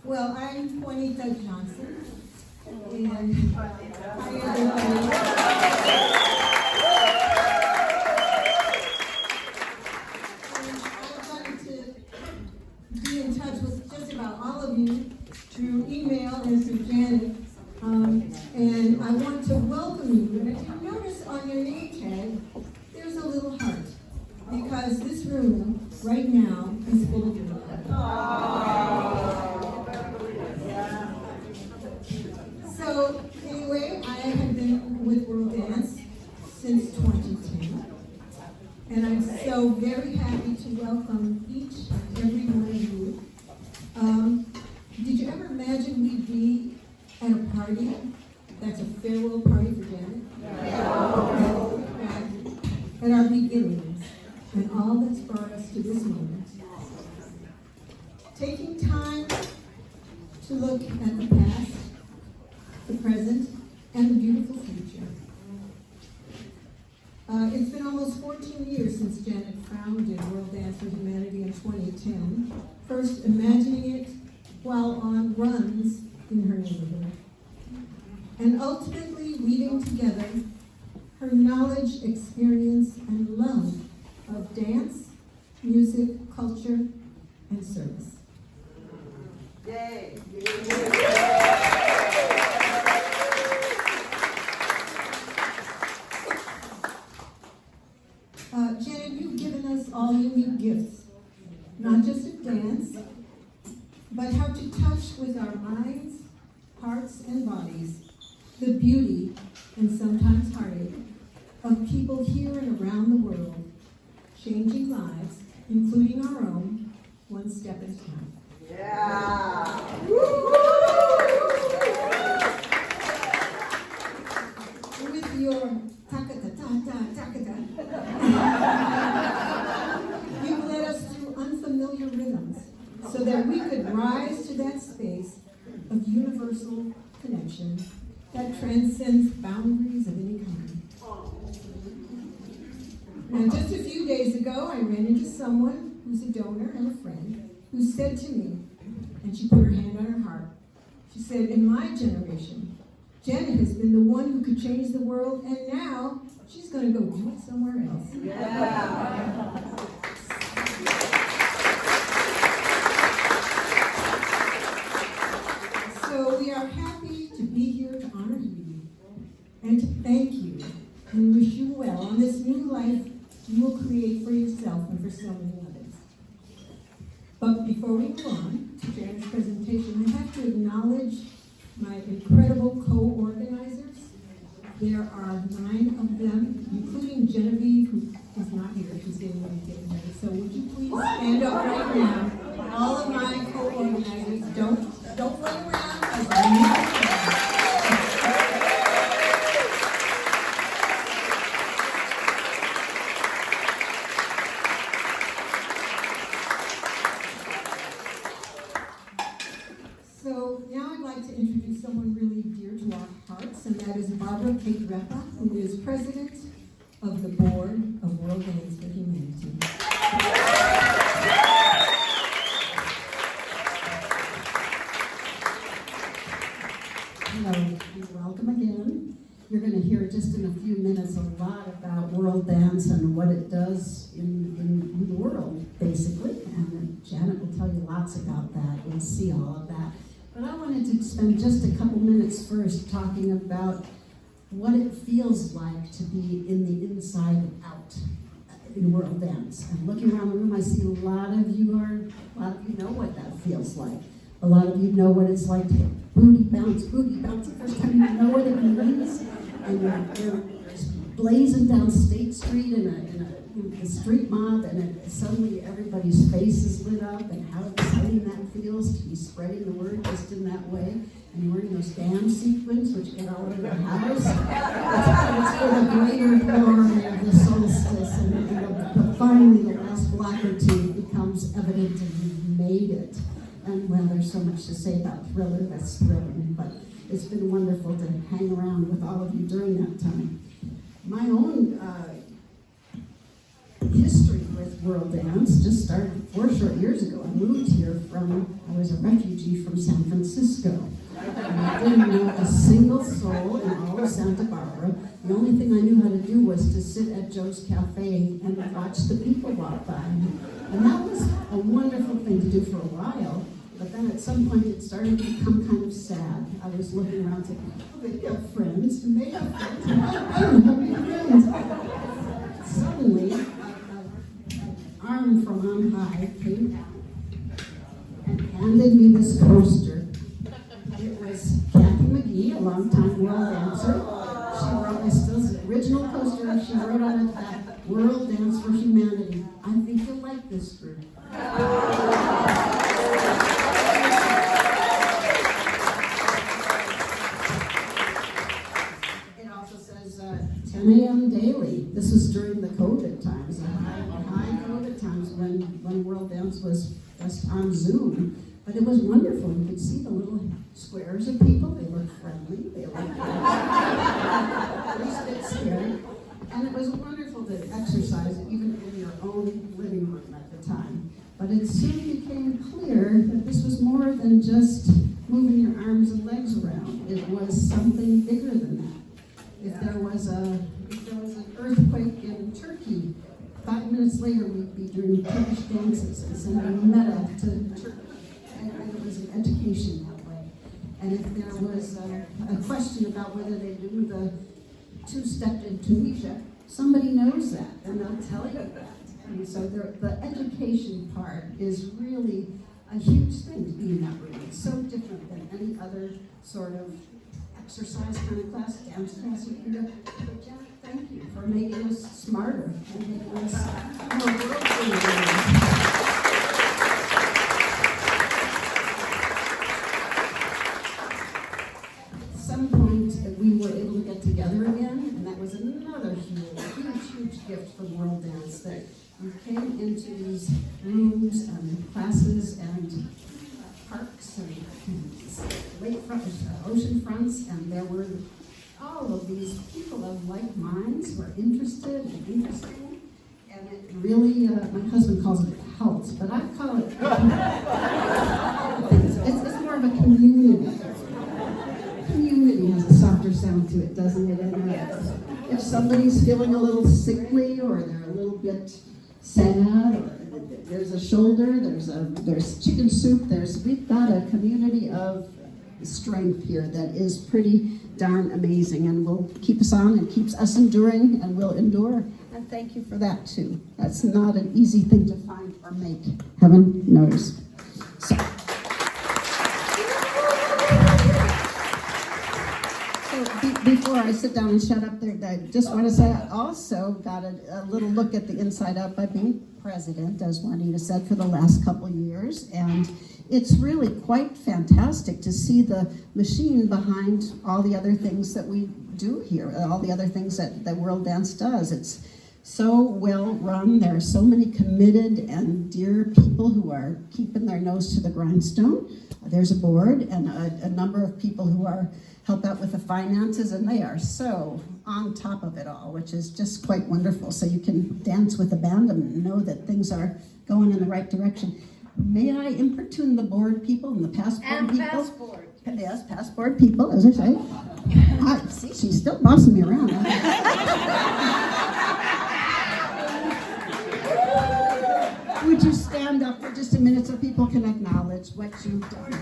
Well, I'm Juanita Johnson, and hi everybody. I wanted to be in touch with just about all of you through email and through Janet, and I want to welcome you. And if you notice on your name tag, there's a little heart, because this room right now is full of love. So anyway, I have been with World Dance since 2010, and I'm so very happy to welcome each and every one of you. Did you ever imagine we'd be at a party that's a farewell party for Janet? At our beginnings, and all that's brought us to this moment. Taking time to look at the past, the present, and the beautiful future. It's been almost 14 years since Janet founded World Dance for Humanity in 2010, first imagining it while on runs in her neighborhood, and ultimately weaving together her knowledge, experience, and love of dance, music, culture, and service. Yay! Janet, you've given us all unique gifts, not just of dance, but how to touch with our minds, hearts, and bodies the beauty and sometimes heartache of people here and around the world, changing lives, including our own, one step at a time. Yeah! With your takata, you led us through unfamiliar rhythms so that we could rise to that space of universal connection that transcends boundaries of any kind. And just a few days ago, I ran into someone who's a donor and a friend who said to me, and she put her hand on her heart, she said, in my generation, Janet has been the one who could change the world, and now she's going to go do it somewhere else. Yeah! So we are happy to be here to honor you and to thank you and wish you well on this new life you will create for yourself and for so many others. But before we go on to Janet's presentation, I have to acknowledge my incredible co-organizers. There are 9 of them, including Genevieve, who is not here. She's getting ready to get ready. So would you please stand up right now? All of my co-organizers, don't wait around, because I need you. So now I'd like to introduce someone really dear to our hearts, and that is Barbara Kate Repa, who is president of the board of World Dance for Humanity. Hello, welcome again. You're going to hear just in a few minutes a lot about World Dance and what it does in the world, basically. And Janet will tell you lots about that. You'll see all of that. But I wanted to spend just a couple minutes first talking about what it feels like to be in the inside and out in World Dance. And looking around the room, I see a lot of you know what that feels like. A lot of you know what it's like to booty bounce, the first time you know what it means. And you're blazing down State Street in a street mob, and suddenly everybody's face is lit up, and how exciting that feels to be spreading the word just in that way. And wearing those dance sequins, which get all over the house. It's for the greater glory of the solstice, and finally the last block or two becomes evident and you've made it. And well, there's so much to say about Thriller, that's thrilling, but it's been wonderful to hang around with all of you during that time. My own history with with World Dance. Just started 4 short years ago. I moved here I was a refugee from San Francisco. And I didn't know a single soul in all of Santa Barbara. The only thing I knew how to do was to sit at Joe's Cafe and watch the people walk by. And that was a wonderful thing to do for a while. But then at some point it started to become kind of sad. I was looking around saying, oh, they have friends, and they have friends, and I don't have any friends. Suddenly, an arm from on high came down and handed me this coaster. It was Kathy McGee, a longtime world dancer. She wrote, it's the original coaster, and she wrote on it that World Dance for Humanity. I think you'll like this group. It also says 10 a.m. daily. This was during the COVID times, the high COVID times when World Dance was just on Zoom. But it was wonderful. You could see the little squares of people. They looked friendly. They looked at least a bit scary. And it was wonderful to exercise even in your own living room at the time. But it soon became clear that this was more than just moving your arms and legs around. It was something bigger than that. If there was an earthquake in Turkey, 5 minutes later we'd be doing Turkish dances and sending meta to Turkey. And it was an education that way. And if there was a question about whether they do the two-step in Tunisia, somebody knows that, and they'll tell you that. And so the education part is really a huge thing to be in that room. It's so different than any other sort of exercise kind of class, dance class you can do. But Janet, thank you for making us smarter and making us more world-changing. We were able to get together again, and that was another huge gift from World Dance, that we came into these rooms and classes and parks and lakefront, ocean fronts, and there were all of these people of like minds who are interested and interesting, and it really, my husband calls it helps, but I call it, it's more of a community. Community has a softer sound to it, doesn't it? And if somebody's feeling a little sickly, or they're a little bit sad, or there's a shoulder, there's chicken soup, we've got a community of strength here that is pretty darn amazing, and will keep us on and keeps us enduring, and will endure. And thank you for that too. That's not an easy thing to find or make, heaven knows. So before I sit down and shut up there, I just want to say I also got a little look at the inside out by being president, as Juanita said, for the last couple years. And it's really quite fantastic to see the machine behind all the other things that we do here, all the other things that World Dance does. It's so well run. There are so many committed and dear people who are keeping their nose to the grindstone. There's a board and a number of people who help out with the finances, and they are so on top of it all, which is just quite wonderful. So you can dance with the band and know that things are going in the right direction. May I importune the board people and the passport people? Passport. Yes, passport people, as I say. See, she's still bossing me around. Would you stand up for just a minute so people can acknowledge what you've done?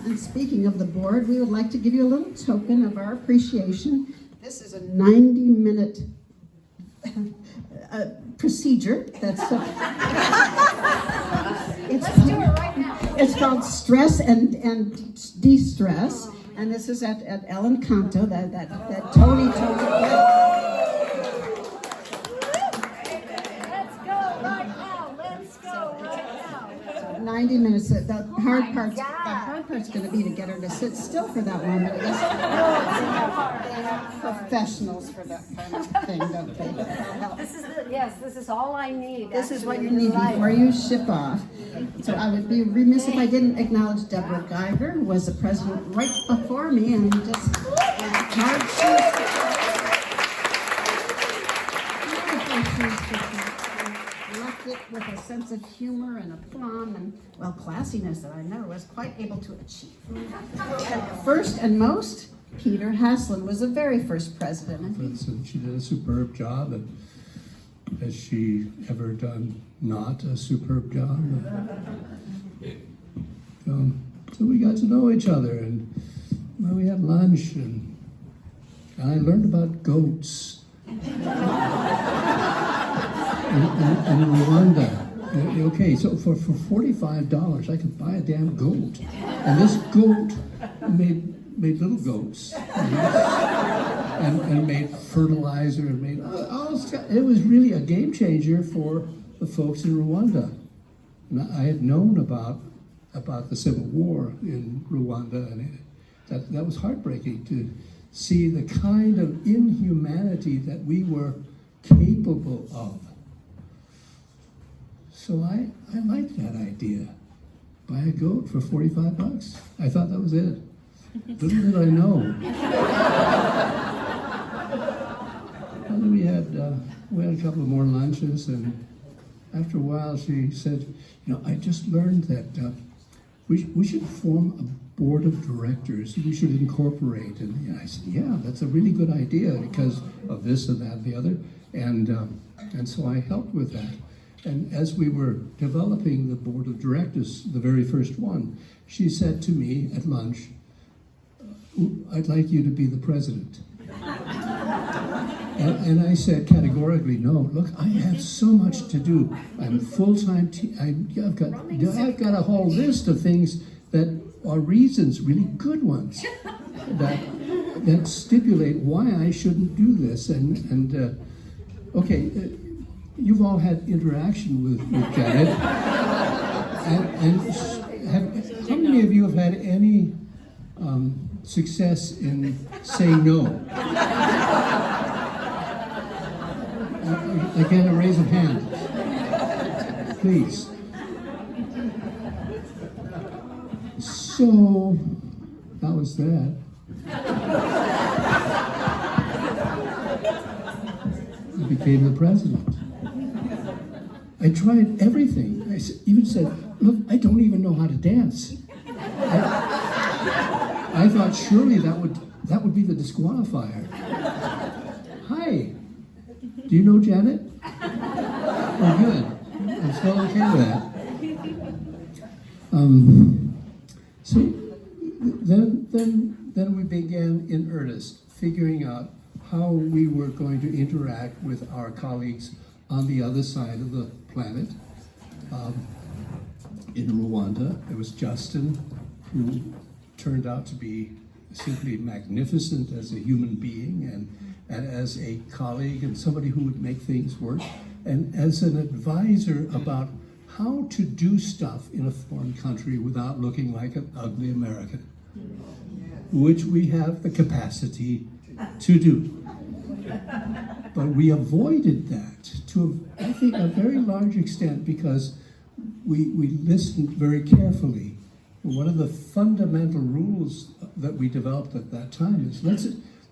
And speaking of the board, we would like to give you a little token of our appreciation. This is a 90-minute procedure. That's Let's do it right now. It's called Stress and De-Stress, and this is at El Encanto, that Tony. Let's go right now. 90 minutes. The hard hard part's going to be to get her to sit still for that long, but I guess they have professionals for that kind of thing, don't they? This is all I need. This is what actually, you in need life. before you ship off. So I would be remiss if I didn't acknowledge Deborah Geiger, who was the president right before me, and just hard left it with a sense of humor and aplomb and, well, classiness that I never was quite able to achieve. And first and most, Peter Haslund was the very first president. And she did a superb job, and has she ever done not a superb job? So we got to know each other, and well, we had lunch, and I learned about goats in Rwanda. Okay, so for $45, I could buy a damn goat, and this goat made little goats, and made fertilizer, and made it was really a game changer for the folks in Rwanda. And I had known about the civil war in Rwanda, and that was heartbreaking to see the kind of inhumanity that we were capable of. So I liked that idea. Buy a goat for $45. I thought that was it. Little did I know. And then we had a couple of more lunches, and after a while she said, I just learned that we should form a board of directors. We should incorporate. And I said, yeah, that's a really good idea because of this and that and the other. And so I helped with that. And as we were developing the board of directors, the very first one, she said to me at lunch, I'd like you to be the president. And I said categorically, no, look, I have so much to do. I'm full-time, I've got a whole list of things that are reasons, really good ones, that stipulate why I shouldn't do this. Okay, you've all had interaction with Janet. How many of you have had any success in saying no? Again, a raise of hand, please. So that was that. I became the president. I tried everything. I even said, look, I don't even know how to dance. I thought surely that would be the disqualifier. Hi, do you know Janet? Oh, good. I'm still okay with that. So then we began in earnest, figuring out how we were going to interact with our colleagues on the other side of the planet. In Rwanda, it was Justin, who turned out to be simply magnificent as a human being and as a colleague and somebody who would make things work, and as an advisor about how to do stuff in a foreign country without looking like an ugly American, which we have the capacity to do. But we avoided that to, I think, a very large extent because we listened very carefully. One of the fundamental rules that we developed at that time is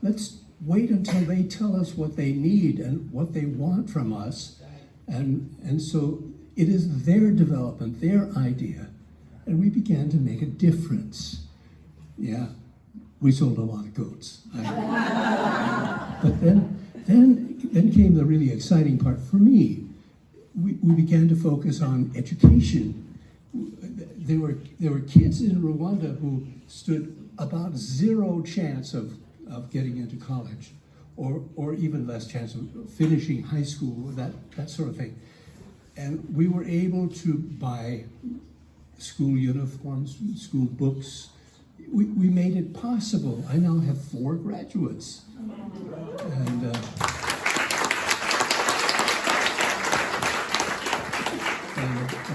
let's wait until they tell us what they need and what they want from us. And so it is their development, their idea. And we began to make a difference. Yeah, we sold a lot of goats. But then came the really exciting part for me. We began to focus on education. There were kids in Rwanda who stood about zero chance of getting into college, or even less chance of finishing high school, that sort of thing. And we were able to buy school uniforms, school books. We made it possible. I now have 4 graduates. And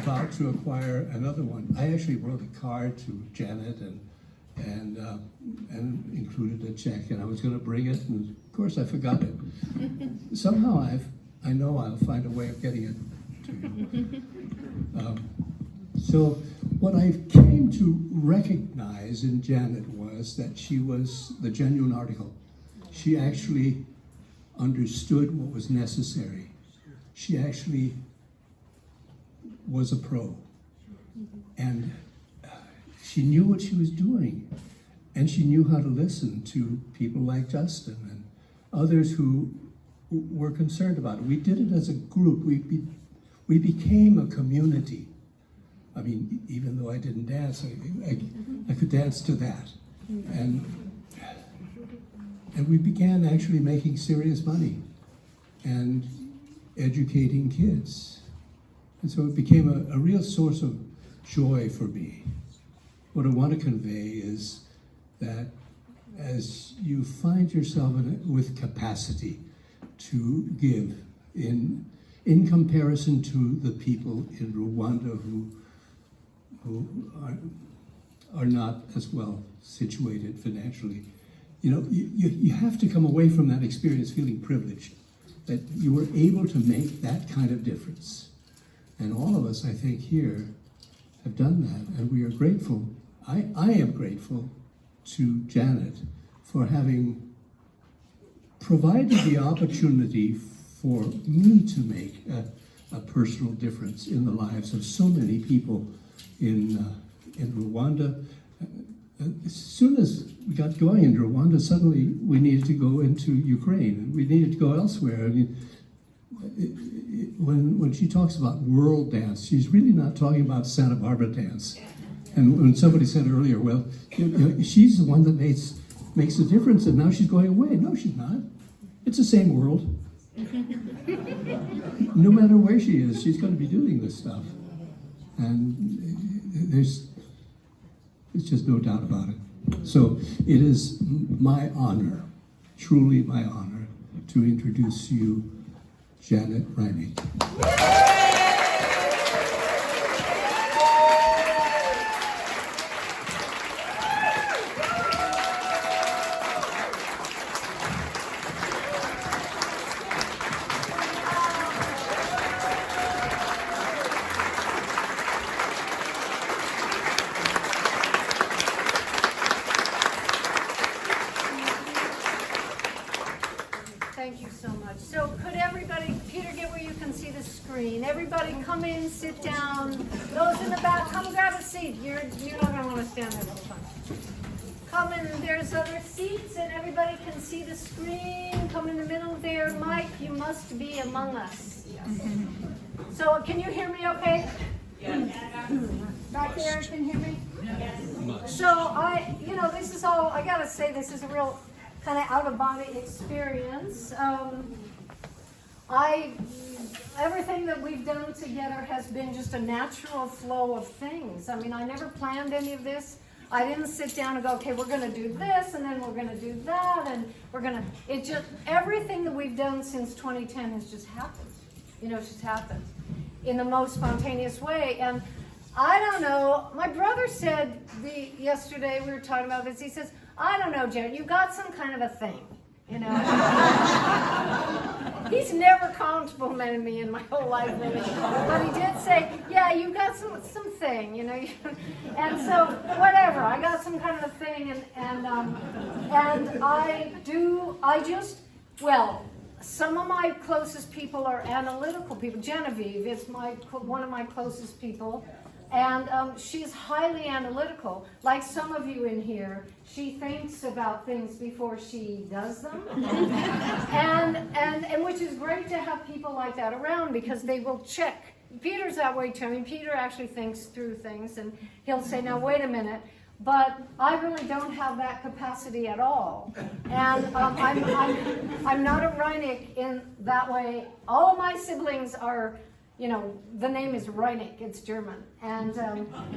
about to acquire another one. I actually wrote a card to Janet and included a check, and I was going to bring it, and of course I forgot it. Somehow I know I'll find a way of getting it to you. So what I came to recognize in Janet was that she was the genuine article. She actually understood what was necessary. She actually was a pro. And she knew what she was doing. And she knew how to listen to people like Justin and others who were concerned about it. We did it as a group. We became a community. I mean, even though I didn't dance, I could dance to that. And we began actually making serious money and educating kids. And so it became a real source of joy for me. What I want to convey is that as you find yourself with capacity to give in comparison to the people in Rwanda who are not as well situated financially, you know, you have to come away from that experience feeling privileged that you were able to make that kind of difference. And all of us, I think, here have done that, and we are grateful. I am grateful to Janet for having provided the opportunity for me to make a personal difference in the lives of so many people in Rwanda. As soon as we got going in Rwanda, suddenly we needed to go into Ukraine, and we needed to go elsewhere. I mean, when she talks about world dance, she's really not talking about Santa Barbara dance. And when somebody said earlier, well, you know, she's the one that makes a difference, and now she's going away. No, she's not. It's the same world. No matter where she is, she's going to be doing this stuff. And there's just no doubt about it. So it is my honor, truly my honor, to introduce you, Janet Reinig. Thank you so much. So could everybody, Peter, get where you can see the screen. Everybody come in, sit down. Those in the back, come grab a seat. You're not going to want to stand there the whole time. Come in, there's other seats, and everybody can see the screen. Come in the middle there. Mike, you must be among us. Yes. So can you hear me okay? Yes. Back there, can you hear me? Yes. So this is all, I got to say, this is a real kind of out-of-body experience. Everything that we've done together has been just a natural flow of things. I mean, I never planned any of this. I didn't sit down and go, okay, we're going to do this, and then we're going to do that, and everything that we've done since 2010 has just happened. It's just happened in the most spontaneous way. And I don't know, my brother said yesterday, we were talking about this, he says, I don't know, Janet, you got some kind of a thing, He's never complimented me in my whole life, really. But he did say, yeah, you got some thing, And so, whatever, I got some kind of a thing, and some of my closest people are analytical people. Genevieve is one of my closest people. And she's highly analytical, like some of you in here. She thinks about things before she does them, and which is great to have people like that around because they will check. Peter's that way too. I mean, Peter actually thinks through things, and he'll say, "Now wait a minute." But I really don't have that capacity at all, and I'm not a Reinig in that way. All of my siblings are. The name is Reinig, it's German. And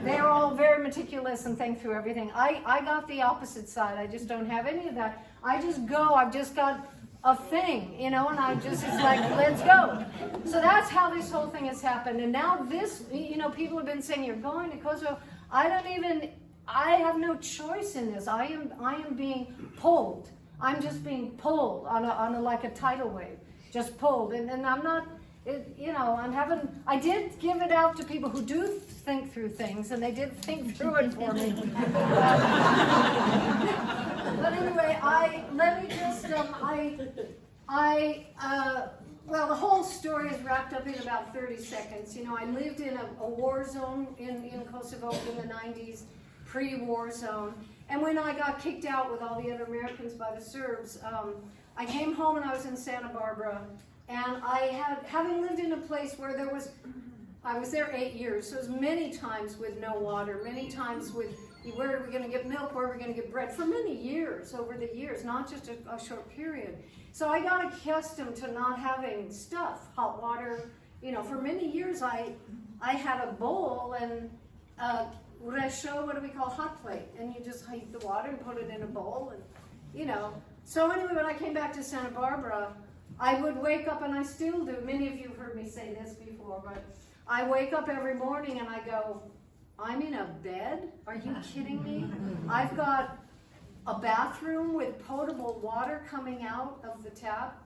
they're all very meticulous and think through everything. I got the opposite side. I just don't have any of that. I just go. I've just got a thing, you know, and I just, it's like, let's go. So that's how this whole thing has happened. And now this, you know, people have been saying, you're going to Kosovo. I have no choice in this. I am being pulled. I'm just being pulled on a like a tidal wave, just pulled. And I'm not, you know, I did give it out to people who do think through things, and they did think through it for me. But anyway, well, the whole story is wrapped up in about 30 seconds. You know, I lived in a war zone in Kosovo in the 90s, pre-war zone. And when I got kicked out with all the other Americans by the Serbs, I came home and I was in Santa Barbara. And having lived in a place where I was there 8 years, so it was many times with no water, many times with, where are we going to get milk, where are we going to get bread, for many years, over the years, not just a short period. So I got accustomed to not having stuff, hot water. You know, for many years I had a bowl and resho, what do we call hot plate, and you just heat the water and put it in a bowl, and you know. So anyway, when I came back to Santa Barbara, I would wake up, and I still do. Many of you have heard me say this before, but I wake up every morning and I go, I'm in a bed? Are you kidding me? I've got a bathroom with potable water coming out of the tap.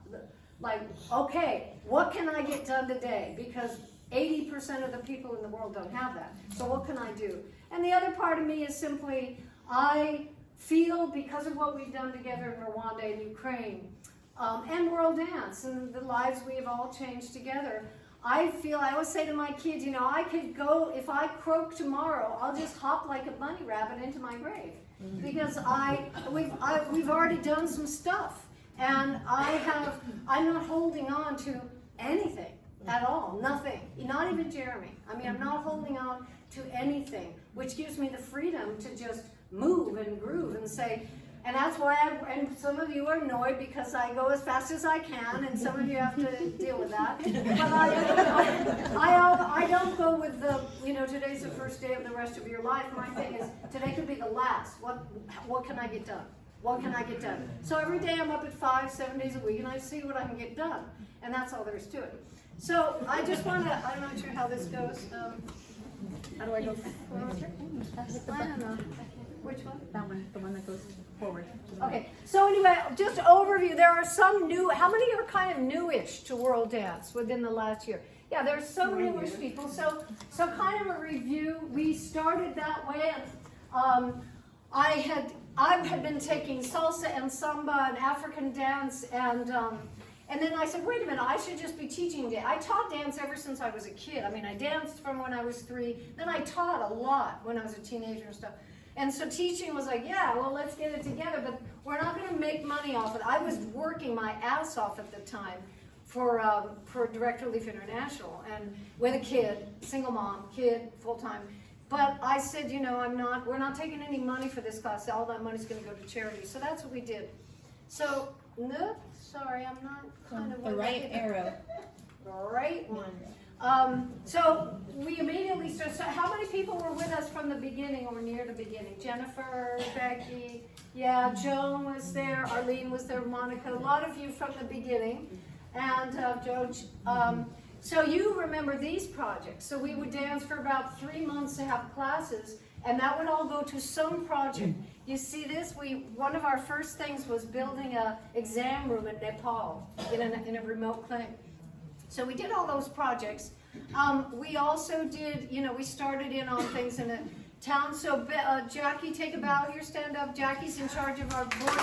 Like, okay, what can I get done today? Because 80% of the people in the world don't have that. So what can I do? And the other part of me is simply, I feel, because of what we've done together in Rwanda and Ukraine, and World Dance, and the lives we have all changed together, I always say to my kids, you know, I could go, if I croak tomorrow, I'll just hop like a bunny rabbit into my grave. Because we've already done some stuff. And I'm not holding on to anything at all, nothing, not even Jeremy. I mean, I'm not holding on to anything, which gives me the freedom to just move and groove and say, and that's why and some of you are annoyed because I go as fast as I can, and some of you have to deal with that. But I don't go with the, you know, today's the first day of the rest of your life. My thing is, today could be the last. What can I get done? What can I get done? So every day I'm up at 5, 7 days a week, and I see what I can get done. And that's all there is to it. So I just want to, I'm not sure how this goes. How do I go forward? I don't know. Which one? That one, the one that goes forward. Okay, so anyway, just overview. There are some new, how many are kind of newish to World Dance within the last year? Yeah, there's some newish people. So kind of a review. We started that way. I had been taking salsa and samba and African dance, and then I said, wait a minute, I should just be teaching dance. I taught dance ever since I was a kid. I mean, I danced from when I was 3. Then I taught a lot when I was a teenager and stuff. And so teaching was like, yeah, well, let's get it together, but we're not going to make money off it. I was working my ass off at the time for Direct Relief International, and with a kid, single mom, kid, full-time. But I said, you know, we're not taking any money for this class. All that money's going to go to charity. So that's what we did. So, no, sorry, I'm not kind of... The right arrow. Right one. So we immediately started. So how many people were with us from the beginning or near the beginning? Jennifer, Becky, yeah, Joan was there, Arlene was there, Monica, a lot of you from the beginning, and Joe. So you remember these projects. So we would dance for about 3 months to have classes, and that would all go to some project. You see this? One of our first things was building an exam room in Nepal in a remote clinic. So we did all those projects. We also did, you know, we started in on things in a town. So Jackie, take a bow here, stand up. Jackie's in charge of our board.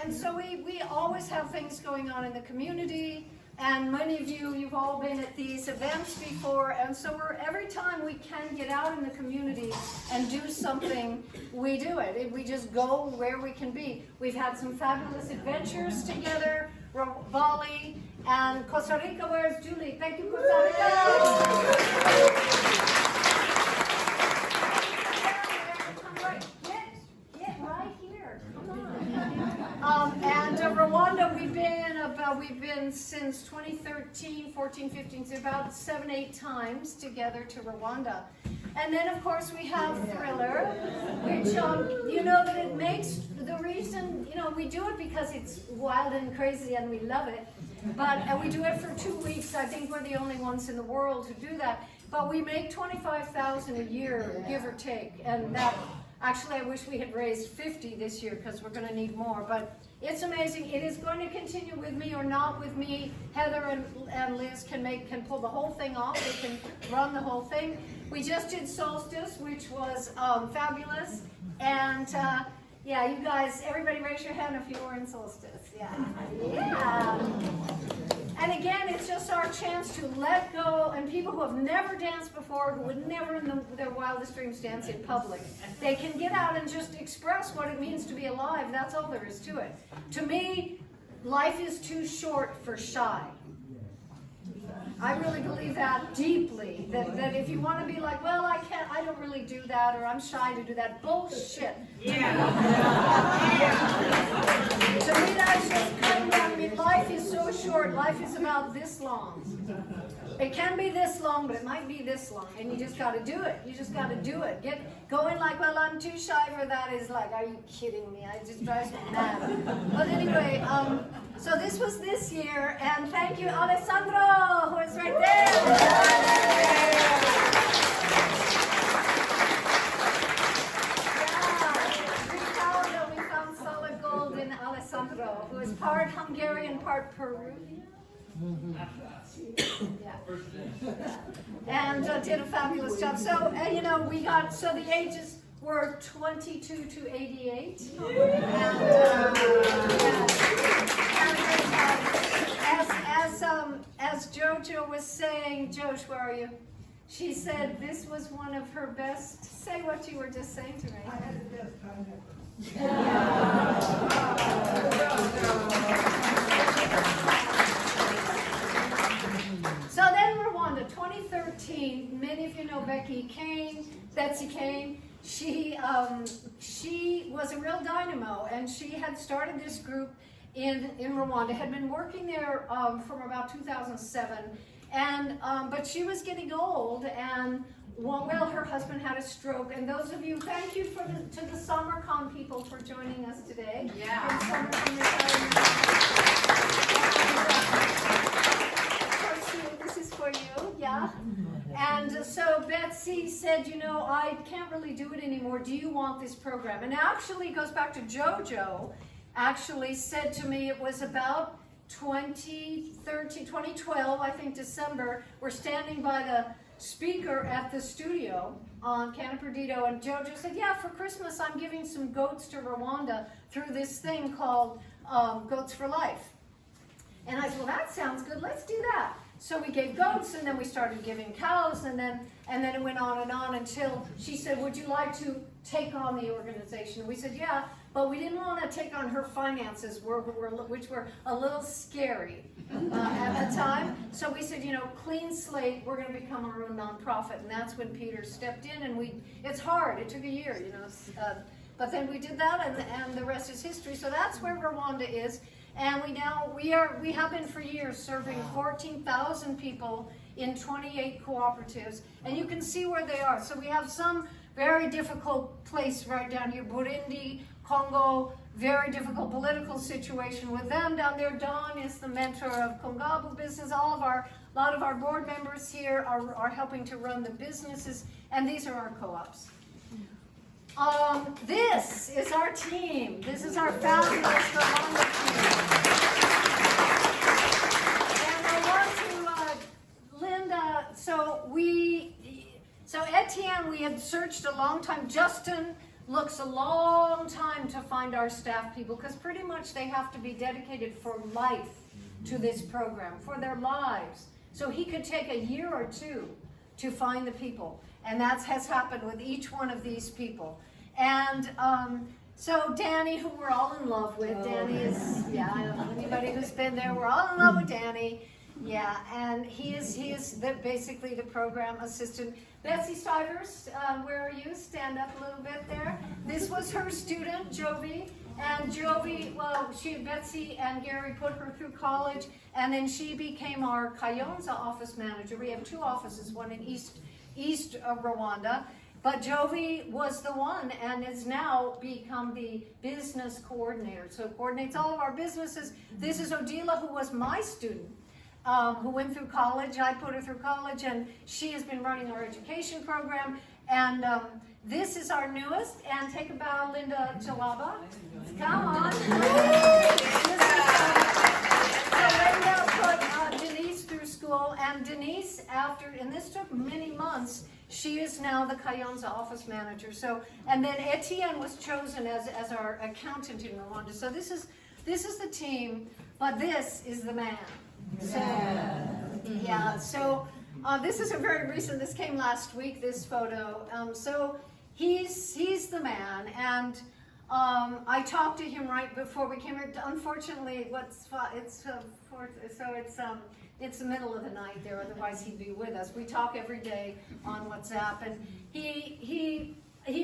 And so we always have things going on in the community. And many of you, you've all been at these events before, and so every time we can get out in the community and do something, we do it. We just go where we can be. We've had some fabulous adventures together, Bali and Costa Rica. Where's Julie? Thank you, Costa Rica. Get right here. Come on. And Rwanda, we've been since 2013, 14, 15, so about 7, 8 times together to Rwanda. And then, of course, we have Thriller, which, you know, that it makes the reason, you know, we do it because it's wild and crazy and we love it. And we do it for 2 weeks. I think we're the only ones in the world who do that. But we make $25,000 a year, give or take. And that, actually, I wish we had raised 50 this year because we're going to need more. But it's amazing. It is going to continue with me or not with me. Heather and Liz can pull the whole thing off. They can run the whole thing. We just did Solstice, which was fabulous. And yeah, you guys, everybody raise your hand if you were in Solstice. Yeah. And again, it's just our chance to let go, and people who have never danced before, who would never in their wildest dreams dance in public, they can get out and just express what it means to be alive. That's all there is to it. To me, life is too short for shy. I really believe that deeply, that if you want to be like, well, I don't really do that, or I'm shy to do that, bullshit. Yeah. To me, that's just kind of, I mean, life is so short, life is about this long. It can be this long, but it might be this long, and you just got to do it. You just got to do it. Going like, well, I'm too shy for that is like, are you kidding me? It just drives me mad. But anyway, so this was this year, and thank you, Alessandro, who is right there. Yeah, we found solid gold in Alessandro, who is part Hungarian, part Peruvian. Yeah. And did a fabulous job. So, you know, we got, so the ages were 22 to 88. And as Jojo was saying, Josh, where are you? She said this was one of her best, say what you were just saying to me. I had the best time ever. So then Rwanda, 2013, many of you know Betsy Kane. She was a real dynamo, and she had started this group in Rwanda, had been working there from about 2007, and but she was getting old, and well, her husband had a stroke, and those of you, thank you to the SummerCon people for joining us today. Yeah. This is for you, yeah. And so Betsy said, you know, I can't really do it anymore. Do you want this program? And actually, it goes back to JoJo. Actually said to me, it was about 2013, 2012, I think December. We're standing by the speaker at the studio on Canna Perdido, and JoJo said, yeah, for Christmas I'm giving some goats to Rwanda through this thing called Goats for Life. And I said, well, that sounds good, let's do that. So we gave goats, and then we started giving cows, and then it went on until she said, would you like to take on the organization? We said, yeah, but we didn't want to take on her finances, which were a little scary at the time. So we said, you know, clean slate, we're going to become our own nonprofit, and that's when Peter stepped in, and it's hard, it took a year, you know, but then we did that, and the rest is history. So that's where Rwanda is. And we have been for years serving 14,000 people in 28 cooperatives, and you can see where they are. So we have some very difficult place right down here, Burundi, Congo, very difficult political situation with them down there. Dawn is the mentor of Kongabu business. A lot of our board members here are helping to run the businesses, and these are our co-ops. This is our team. This is our fabulous Rwanda team. And I want to, Linda, so Etienne, we had searched a long time. Justin looks a long time to find our staff people, because pretty much they have to be dedicated for life to this program, for their lives. So he could take a year or two to find the people. And that has happened with each one of these people. And so Danny, who we're all in love with, Danny is, yeah, anybody who's been there, we're all in love with Danny. Yeah, and he is basically the program assistant. Betsy Stivers, where are you? Stand up a little bit there. This was her student, Jovi. And Jovi, Betsy and Gary put her through college, and then she became our Kayonza office manager. We have two offices, one in East East Rwanda. But Jovi was the one and has now become the business coordinator. So coordinates all of our businesses. This is Odila, who was my student, who went through college. I put her through college, and she has been running our education program. And this is our newest. And take a bow, Linda Jalaba. Come on. So Linda put Denise through school, and Denise, and this took many months, she is now the Kayonza office manager. So, and then Etienne was chosen as our accountant in Rwanda. So this is the team, but this is the man. So, yeah. So this is a very recent. This came last week. This photo. So he's the man, and I talked to him right before we came here. Unfortunately, it's the middle of the night there, otherwise he'd be with us. We talk every day on WhatsApp, and he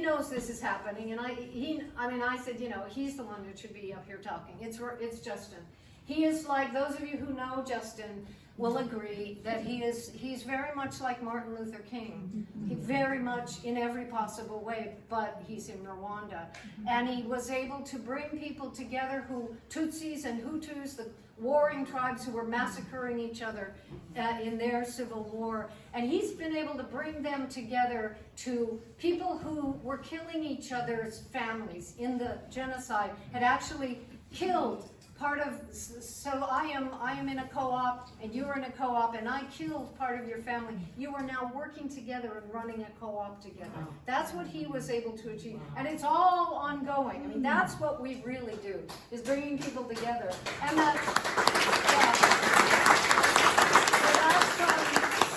knows this is happening, and I said, you know, he's the one that should be up here talking. It's Justin. He is like, those of you who know Justin will agree that he's very much like Martin Luther King. He very much in every possible way, but he's in Rwanda. And he was able to bring people together Tutsis and Hutus, the warring tribes who were massacring each other in their civil war. And he's been able to bring them together to people who were killing each other's families in the genocide, had actually killed part of, so I am in a co-op, and you're in a co-op, and I killed part of your family. You are now working together and running a co-op together. That's what he was able to achieve. And it's all ongoing. I mean, that's what we really do, is bringing people together. And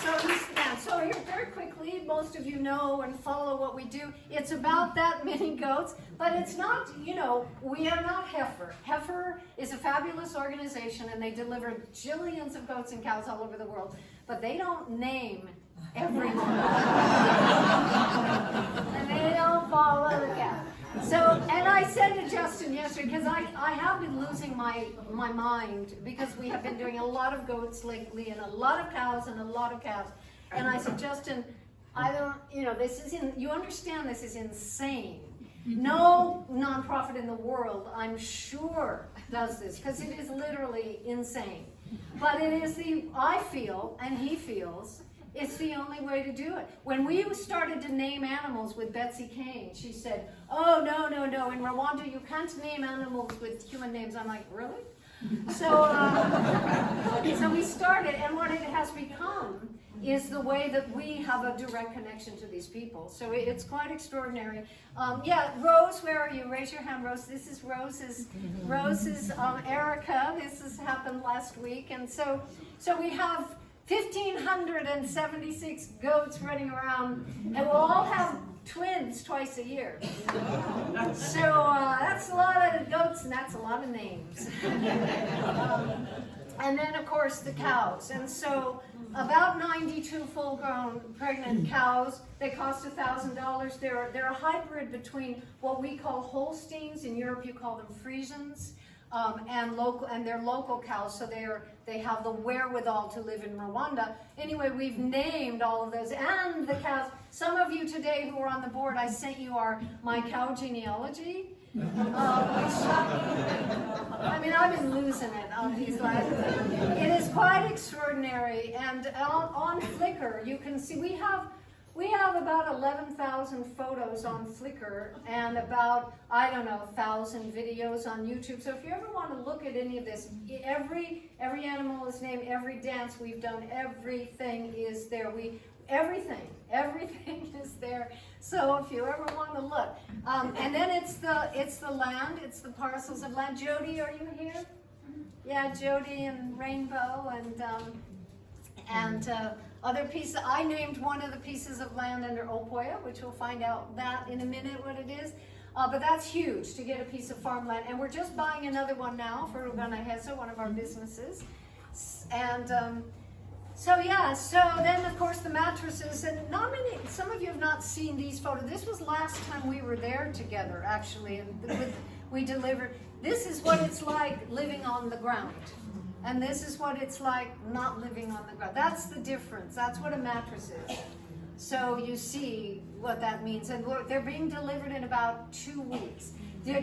so he's the man. So here, very quickly, most of you know and follow what we do. It's about that many goats, but it's not, you know, we are not Heifer. Heifer is a fabulous organization, and they deliver jillions of goats and cows all over the world, but they don't name everyone. And they don't follow the cow. So, and I said to Justin yesterday, because I have been losing my mind, because we have been doing a lot of goats lately, and a lot of cows and a lot of calves. And I said, Justin, I don't, you know, you understand this is insane. No nonprofit in the world, I'm sure, does this, because it is literally insane. But it is I feel, and he feels, it's the only way to do it. When we started to name animals with Betsy Kane, she said, oh, no, in Rwanda you can't name animals with human names. I'm like, really? So we started, and what it has become is the way that we have a direct connection to these people. So it's quite extraordinary. Yeah, Rose, where are you? Raise your hand, Rose. This is Rose's Erica. This has happened last week. And so we have 1,576 goats running around, and we'll all have twins twice a year. So that's a lot of goats, and that's a lot of names. And then, of course, the cows. And so about 92 full-grown pregnant cows. They cost $1,000. They're a hybrid between what we call Holsteins. In Europe, you call them Friesians. And they're local cows, so they have the wherewithal to live in Rwanda. Anyway, we've named all of those and the cows. Some of you today who are on the board, I sent you my cow genealogy. I mean, I've been losing it on these last. It is quite extraordinary. And on Flickr, you can see we have about 11,000 photos on Flickr and about, 1,000 videos on YouTube. So if you ever want to look at any of this, every animal is named, every dance we've done, everything is there. Everything is there. So if you ever want to look, and then it's the land, it's the parcels of land. Jody, are you here? Yeah, Jody and Rainbow and other pieces. I named one of the pieces of land under Opoya, which we'll find out that in a minute what it is. But that's huge to get a piece of farmland, and we're just buying another one now for Uganda Heza, one of our businesses, and. So then of course the mattresses, and some of you have not seen these photos. This was last time we were there together, actually, and we delivered. This is what it's like living on the ground, and this is what it's like not living on the ground. That's the difference. That's what a mattress is. So you see what that means. And they're being delivered in about 2 weeks.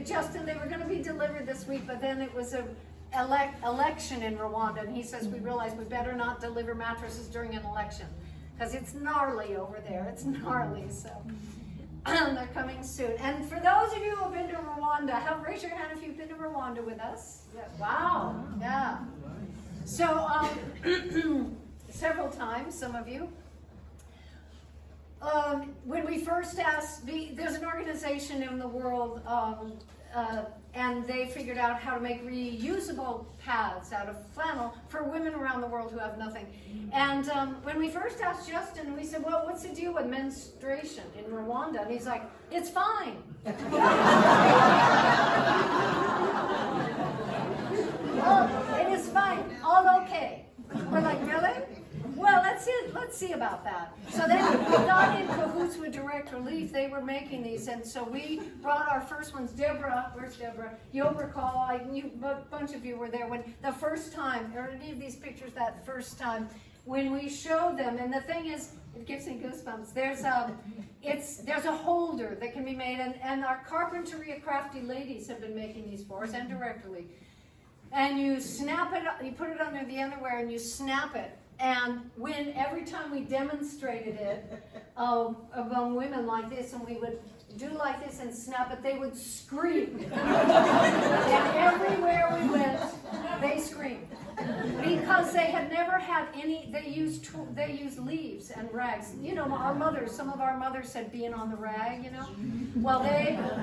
Justin, they were going to be delivered this week, but then it was a election in Rwanda, and he says we realized we better not deliver mattresses during an election because it's gnarly over there. It's gnarly, so they're coming soon. And for those of you who have been to Rwanda, raise your hand if you've been to Rwanda with us. Yeah. Wow, yeah. So several times, some of you. When we first asked, there's an organization in the world, and they figured out how to make reusable pads out of flannel for women around the world who have nothing. And when we first asked Justin, we said, well, what's the deal with menstruation in Rwanda? And he's like, it's fine. Oh, it is fine, all okay. We're like, really? Well, let's see about that. So then we got in cahoots with Direct Relief. They were making these, and so we brought our first ones. Deborah, where's Deborah? You'll recall, a bunch of you were there when the first time, or any of these pictures that first time, when we showed them. And the thing is, it gives me goosebumps. There's a holder that can be made, and our carpentry crafty ladies have been making these for us, and Direct Relief. And you snap it up, you put it under the underwear, and you snap it. And every time we demonstrated it among women like this, and we would do like this and snap it, they would scream. And everywhere we went, they screamed. Because they had never had any, they used leaves and rags. You know, some of our mothers said being on the rag, you know. Well,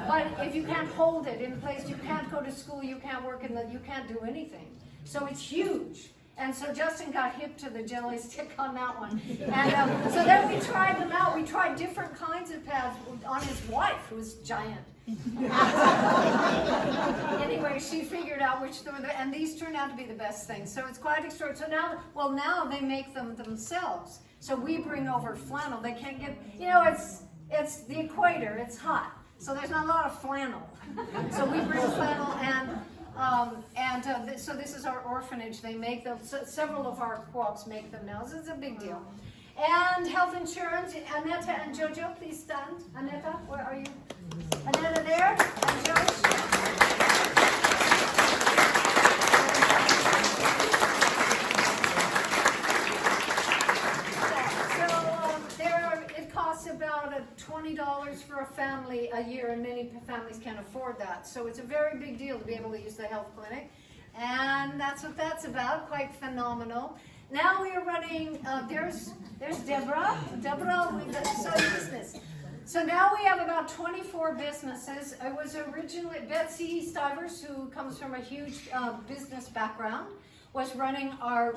but if you can't hold it in place, you can't go to school, you can't work you can't do anything. So it's huge. And so Justin got hip to the jelly stick on that one. And so then we tried them out. We tried different kinds of pads on his wife, who was giant. Anyway, she figured out which were and these turned out to be the best things. So it's quite extraordinary. So now they make them themselves. So we bring over flannel. They can't get, it's the equator. It's hot. So there's not a lot of flannel. So we bring flannel so this is our orphanage. They make them. So several of our co-ops make them now. This is a big deal. And health insurance. Annetta and Jojo, please stand. Annetta, where are you? Annetta there. And Jojo. It costs about $20 for a family a year, and many families can't afford that. So it's a very big deal to be able to use the health clinic. And that's what that's about, quite phenomenal. Now we are running, there's Deborah. Deborah with the sewing business. So now we have about 24 businesses. It was originally Betsy Stivers, who comes from a huge business background, was running our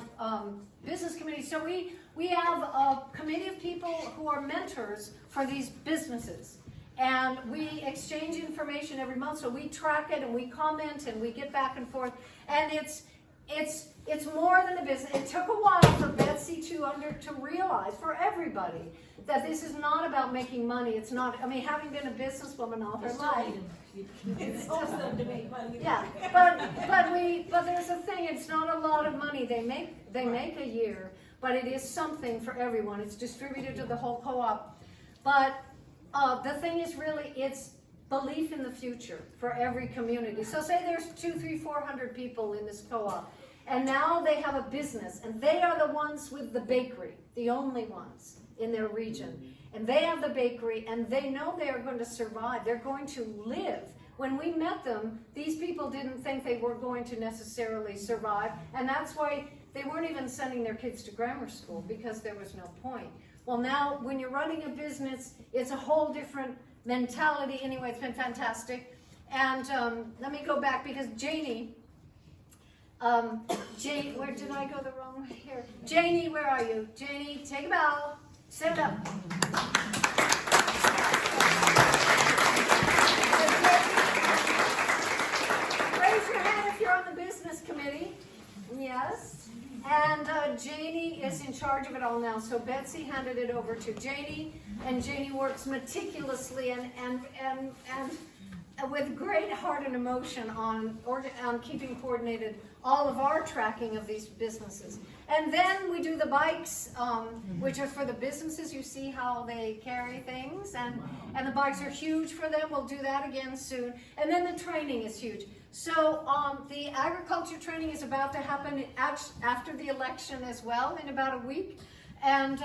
business committee. So we have a committee of people who are mentors for these businesses. And we exchange information every month, so we track it and we comment and we get back and forth. And it's more than a business. It took a while for Betsy to realize, for everybody, that this is not about making money. It's not, having been a businesswoman all her life. It's awesome to make money. Yeah, but there's a thing, it's not a lot of money they make a year, but it is something for everyone. It's distributed to the whole co-op. But the thing is really, it's belief in the future for every community. So say there's 200, 300, 400 people in this co-op, and now they have a business, and they are the ones with the bakery, the only ones in their region. And they have the bakery, and they know they are going to survive. They're going to live. When we met them, these people didn't think they were going to necessarily survive, and that's why they weren't even sending their kids to grammar school, because there was no point. Well, now, when you're running a business, it's a whole different mentality. Anyway, it's been fantastic. And let me go back, because Janie, where did I go the wrong way here? Janie, where are you? Janie, take a bow. Sit up. Raise your hand if you're on the business committee. Yes. And Janie is in charge of it all now. So Betsy handed it over to Janie, and Janie works meticulously and with great heart and emotion on keeping coordinated all of our tracking of these businesses. And then we do the bikes, which are for the businesses. You see how they carry things, and the bikes are huge for them. We'll do that again soon. And then the training is huge. So the agriculture training is about to happen after the election as well, in about a week. And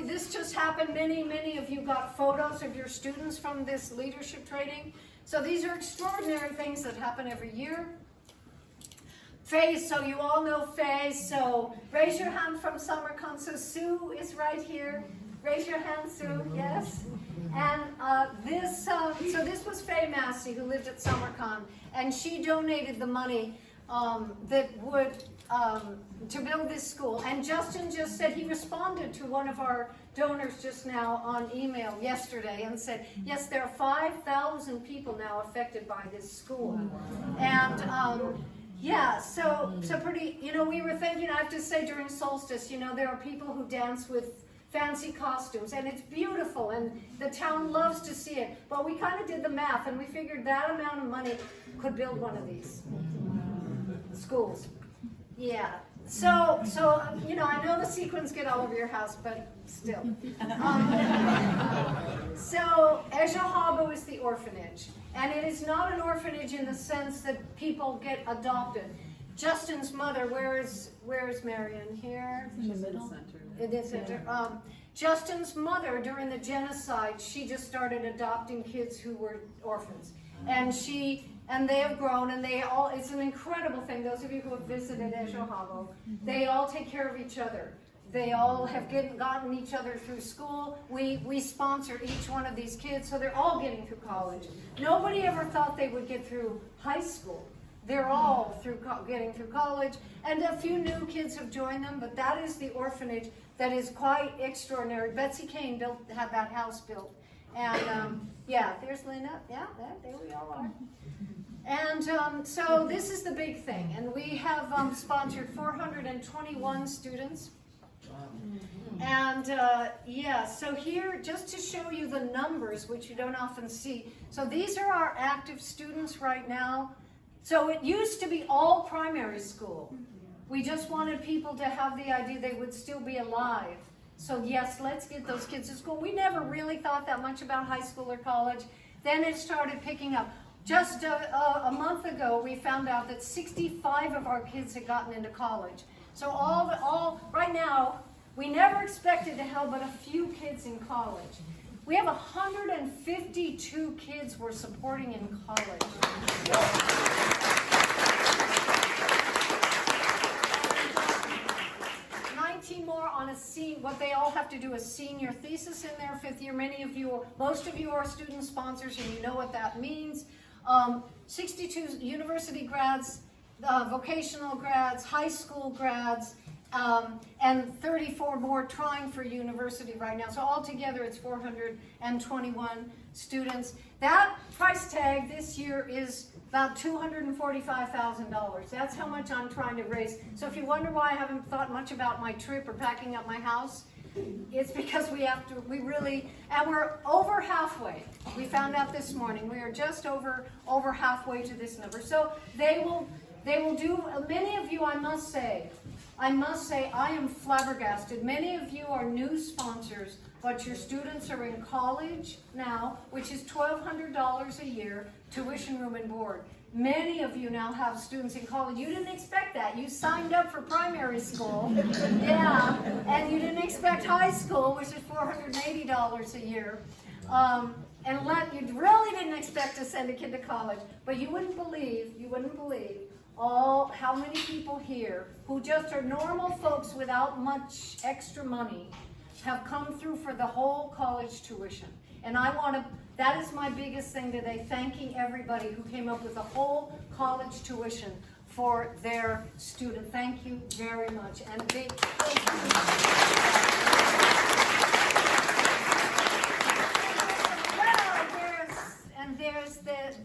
this just happened. Many of you got photos of your students from this leadership training. So these are extraordinary things that happen every year. Faye, so you all know Faye, so raise your hand from SummerCon. So Sue is right here. Raise your hand, Sue, yes. And so this was Faye Massey, who lived at SummerCon, and she donated the money that would to build this school. And Justin just said he responded to one of our donors just now on email yesterday and said, yes, there are 5,000 people now affected by this school. And yeah, so pretty, we were thinking, I have to say during solstice, there are people who dance with fancy costumes, and it's beautiful, and the town loves to see it. But we kind of did the math, and we figured that amount of money could build one of these schools. Yeah. So I know the sequins get all over your house, but still. So Ejahabo is the orphanage, and it is not an orphanage in the sense that people get adopted. Justin's mother, where is Marion? Here? In the middle center. In the center. Justin's mother, during the genocide, she just started adopting kids who were orphans. And they have grown, and it's an incredible thing. Those of you who have visited Ejahabo, they all take care of each other. They all have gotten each other through school. We sponsor each one of these kids, so they're all getting through college. Nobody ever thought they would get through high school. They're all getting through college, and a few new kids have joined them, but that is the orphanage that is quite extraordinary. Betsy Kane had that house built. And there's Lena. Yeah, there we all are. And so this is the big thing, and we have sponsored 421 students. And so here, just to show you the numbers, which you don't often see. So these are our active students right now. So it used to be all primary school. We just wanted people to have the idea they would still be alive. So yes, let's get those kids to school. We never really thought that much about high school or college. Then it started picking up. Just a month ago, we found out that 65 of our kids had gotten into college. So right now, we never expected to have but a few kids in college. We have 152 kids we're supporting in college. 19 more on what they all have to do is senior thesis in their 5th year. Most of you are student sponsors, and you know what that means. 62 university grads, vocational grads, high school grads, and 34 more trying for university right now. So altogether it's 421 students. That price tag this year is about $245,000. That's how much I'm trying to raise. So if you wonder why I haven't thought much about my trip or packing up my house, it's because and we're over halfway. We found out this morning, we are just over halfway to this number. So they will do, many of you, I must say, I am flabbergasted. Many of you are new sponsors, but your students are in college now, which is $1,200 a year, tuition, room, and board. Many of you now have students in college. You didn't expect that. You signed up for primary school, yeah, and you didn't expect high school, which is $480 a year. You really didn't expect to send a kid to college, but you wouldn't believe how many people here who just are normal folks without much extra money have come through for the whole college tuition. And that is my biggest thing today, thanking everybody who came up with the whole college tuition for their student. Thank you very much. And big thank you.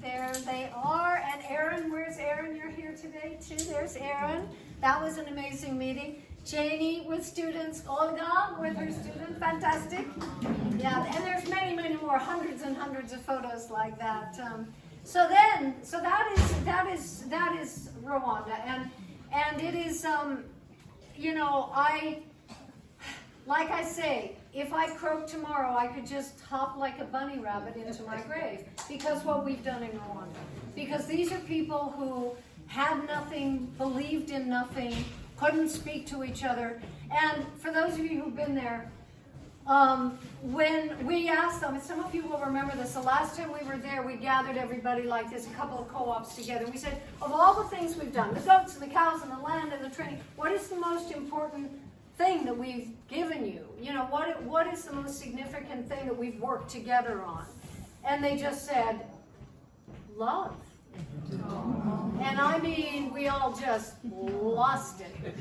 There they are. And Erin, where's Erin? You're here today too. There's Erin. That was an amazing meeting. Janie with students, Olga with her students, fantastic. Yeah, and there's many, many more, hundreds and hundreds of photos like that. So that is Rwanda, and it is, like I say, if I croak tomorrow, I could just hop like a bunny rabbit into my grave, because what we've done in Rwanda. Because these are people who had nothing, believed in nothing, couldn't speak to each other. And for those of you who've been there, when we asked them, and some of you will remember this, the last time we were there, we gathered everybody like this, a couple of co-ops together. We said, of all the things we've done, the goats and the cows and the land and the training, what is the most important thing that we've given you? What is the most significant thing that we've worked together on? And they just said, love. And I mean, we all just lost it.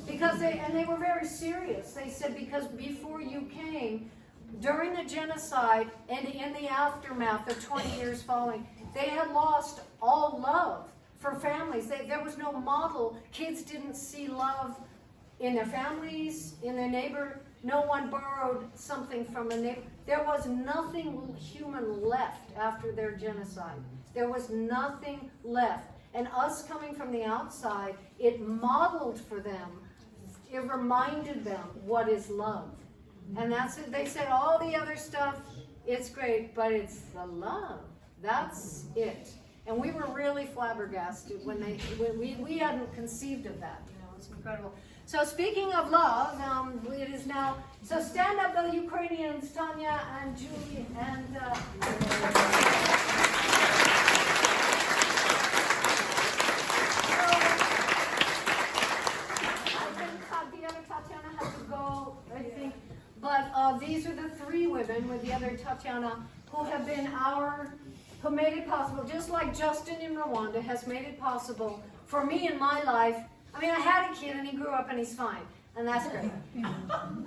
Because they were very serious. They said, because before you came, during the genocide and in the aftermath, the 20 years following, they had lost all love for families. There was no model. Kids didn't see love in their families, in their neighbor. No one borrowed something from a neighbor. There was nothing human left after their genocide. There was nothing left. And us coming from the outside, it modeled for them, it reminded them what is love. And that's it. They said all the other stuff, it's great, but it's the love. That's it. And we were really flabbergasted when we hadn't conceived of that. It's incredible. So speaking of love, it is now, so stand up the Ukrainians, Tanya and Julie and the other Tatiana has to go, I think, but these are the three women with the other Tatiana who have been who made it possible, just like Justin in Rwanda has made it possible for me in my life. I mean, I had a kid and he grew up and he's fine, and that's great.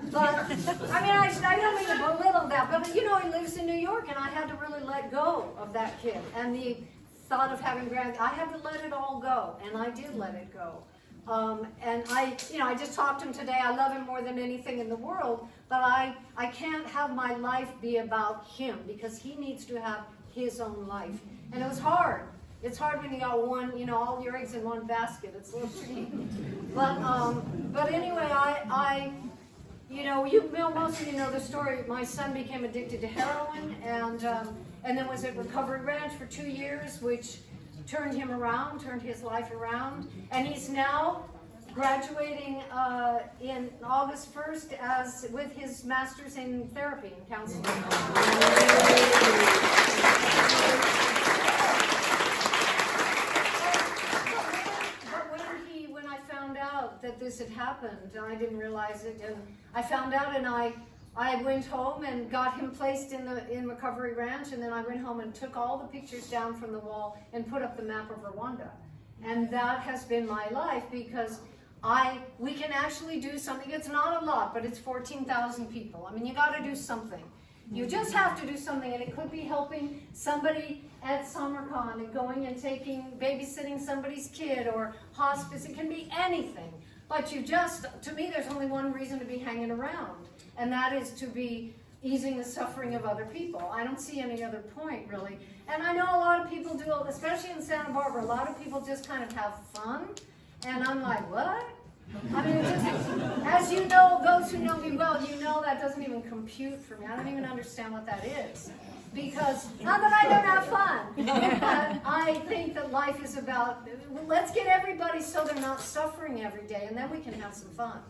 But, I mean, I don't mean to belittle that, but he lives in New York, and I had to really let go of that kid. And the thought of having I had to let it all go, and I did let it go. And I just talked to him today. I love him more than anything in the world, but I can't have my life be about him, because he needs to have his own life. And it was hard. It's hard when you got all your eggs in one basket. It's a little tricky. But anyway, most of you know the story. My son became addicted to heroin, and then was at Recovery Ranch for 2 years, which turned him around, turned his life around. And he's now graduating in August 1st with his master's in therapy and counseling. When I found out that this had happened, I didn't realize it, and I found out, and I went home and got him placed in Recovery Ranch, and then I went home and took all the pictures down from the wall and put up the map of Rwanda. And that has been my life, because we can actually do something. It's not a lot, but it's 14,000 people. I mean, you got to do something. You just have to do something, and it could be helping somebody at summer camp and going and babysitting somebody's kid, or hospice. It can be anything. But to me, there's only one reason to be hanging around, and that is to be easing the suffering of other people. I don't see any other point, really. And I know a lot of people do, especially in Santa Barbara, a lot of people just kind of have fun. And I'm like, what? I mean, as you know, those who know me well, you know that doesn't even compute for me. I don't even understand what that is. Because, not that I don't have fun, but I think that life is about, let's get everybody so they're not suffering every day, and then we can have some fun.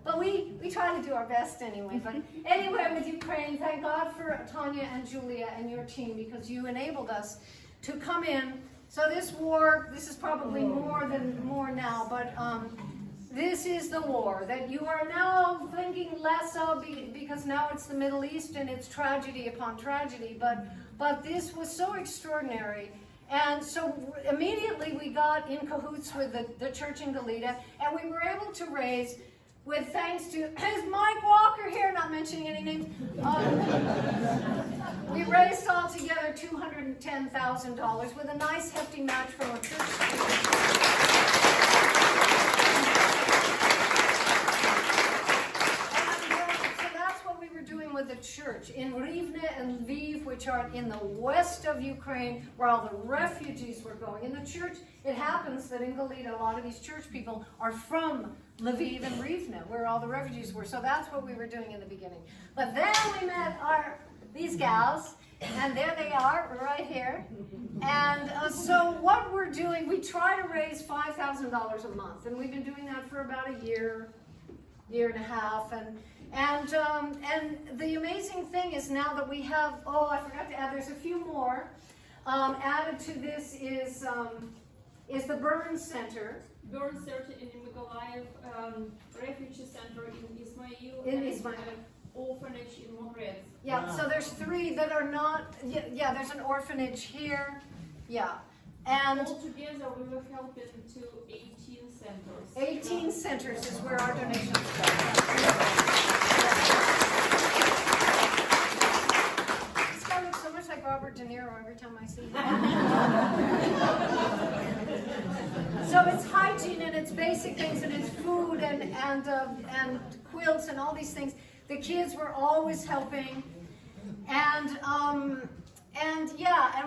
But we try to do our best anyway. But anyway, with Ukraine, thank God for Tanya and Julia and your team, because you enabled us to come in. So this war, this is probably more now, but this is the war that you are now thinking less of, because now it's the Middle East and it's tragedy upon tragedy. But this was so extraordinary. And so immediately we got in cahoots with the church in Galita, and we were able to raise, with thanks to, is Mike Walker here, not mentioning any names, we raised all together $210,000 with a nice hefty match from a church. with the church in Rivne and Lviv, which are in the west of Ukraine, where all the refugees were going. In the church, it happens that in Galita, a lot of these church people are from Lviv and Rivne, where all the refugees were. So that's what we were doing in the beginning. But then we met these gals, and there they are, right here. And so what we're doing, we try to raise $5,000 a month, and we've been doing that for about a year and a half. And the amazing thing is now that we have, I forgot to add, there's a few more. Added to this is the Burn Center. Burn Center in Mykolaiv, refugee center in Ismail, In and Ismail. orphanage in Mokrets. Yeah, so there's 3 that are not, yeah, there's an orphanage here, yeah. And Altogether, we were helping to 18 centers. 18 centers is where our donations go. This guy looks so much like Robert De Niro every time I see him. So it's hygiene and it's basic things and it's food and quilts and all these things. The kids were always helping, and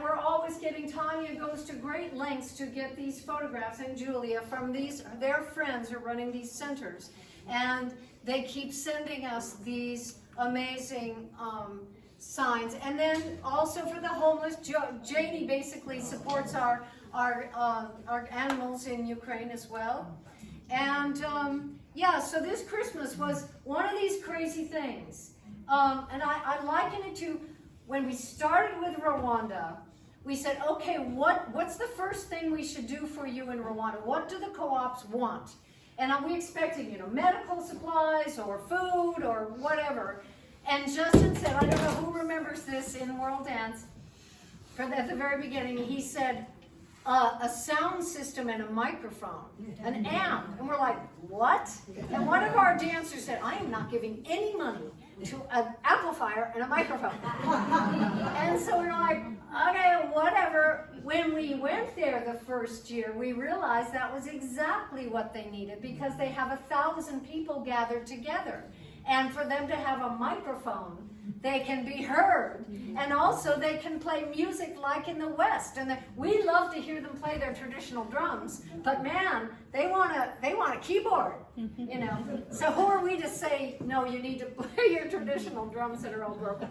we're always getting. Tanya goes to great lengths to get these photographs, and Julia from their friends are running these centers, and they keep sending us these amazing signs. And then also for the homeless, Janie basically supports our animals in Ukraine as well, and. So this Christmas was one of these crazy things. And I liken it to when we started with Rwanda, we said, okay, what's the first thing we should do for you in Rwanda? What do the co-ops want? And we expected, medical supplies or food or whatever. And Justin said, I don't know who remembers this in World Dance, at the very beginning, he said, a sound system and a microphone, an amp. And we're like, what? And one of our dancers said, I am not giving any money to an amplifier and a microphone. And so we're like, okay, whatever. When we went there the first year, we realized that was exactly what they needed, because they have 1,000 people gathered together. And for them to have a microphone, they can be heard, and also they can play music like in the West. And we love to hear them play their traditional drums, but man, they want a keyboard, So who are we to say no? You need to play your traditional drums that are all broken.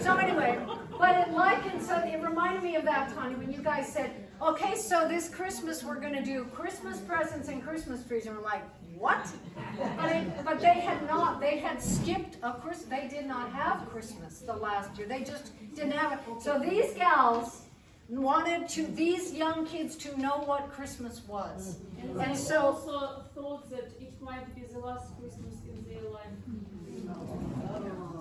So anyway, but it reminded me of that, Tanya, when you guys said, okay, so this Christmas we're going to do Christmas presents and Christmas trees, and we're like, what? But they had not. They had skipped a Christmas. They did not have Christmas the last year. They just didn't have it. So these gals wanted these young kids to know what Christmas was. And so also thought that it might be the last Christmas in their life.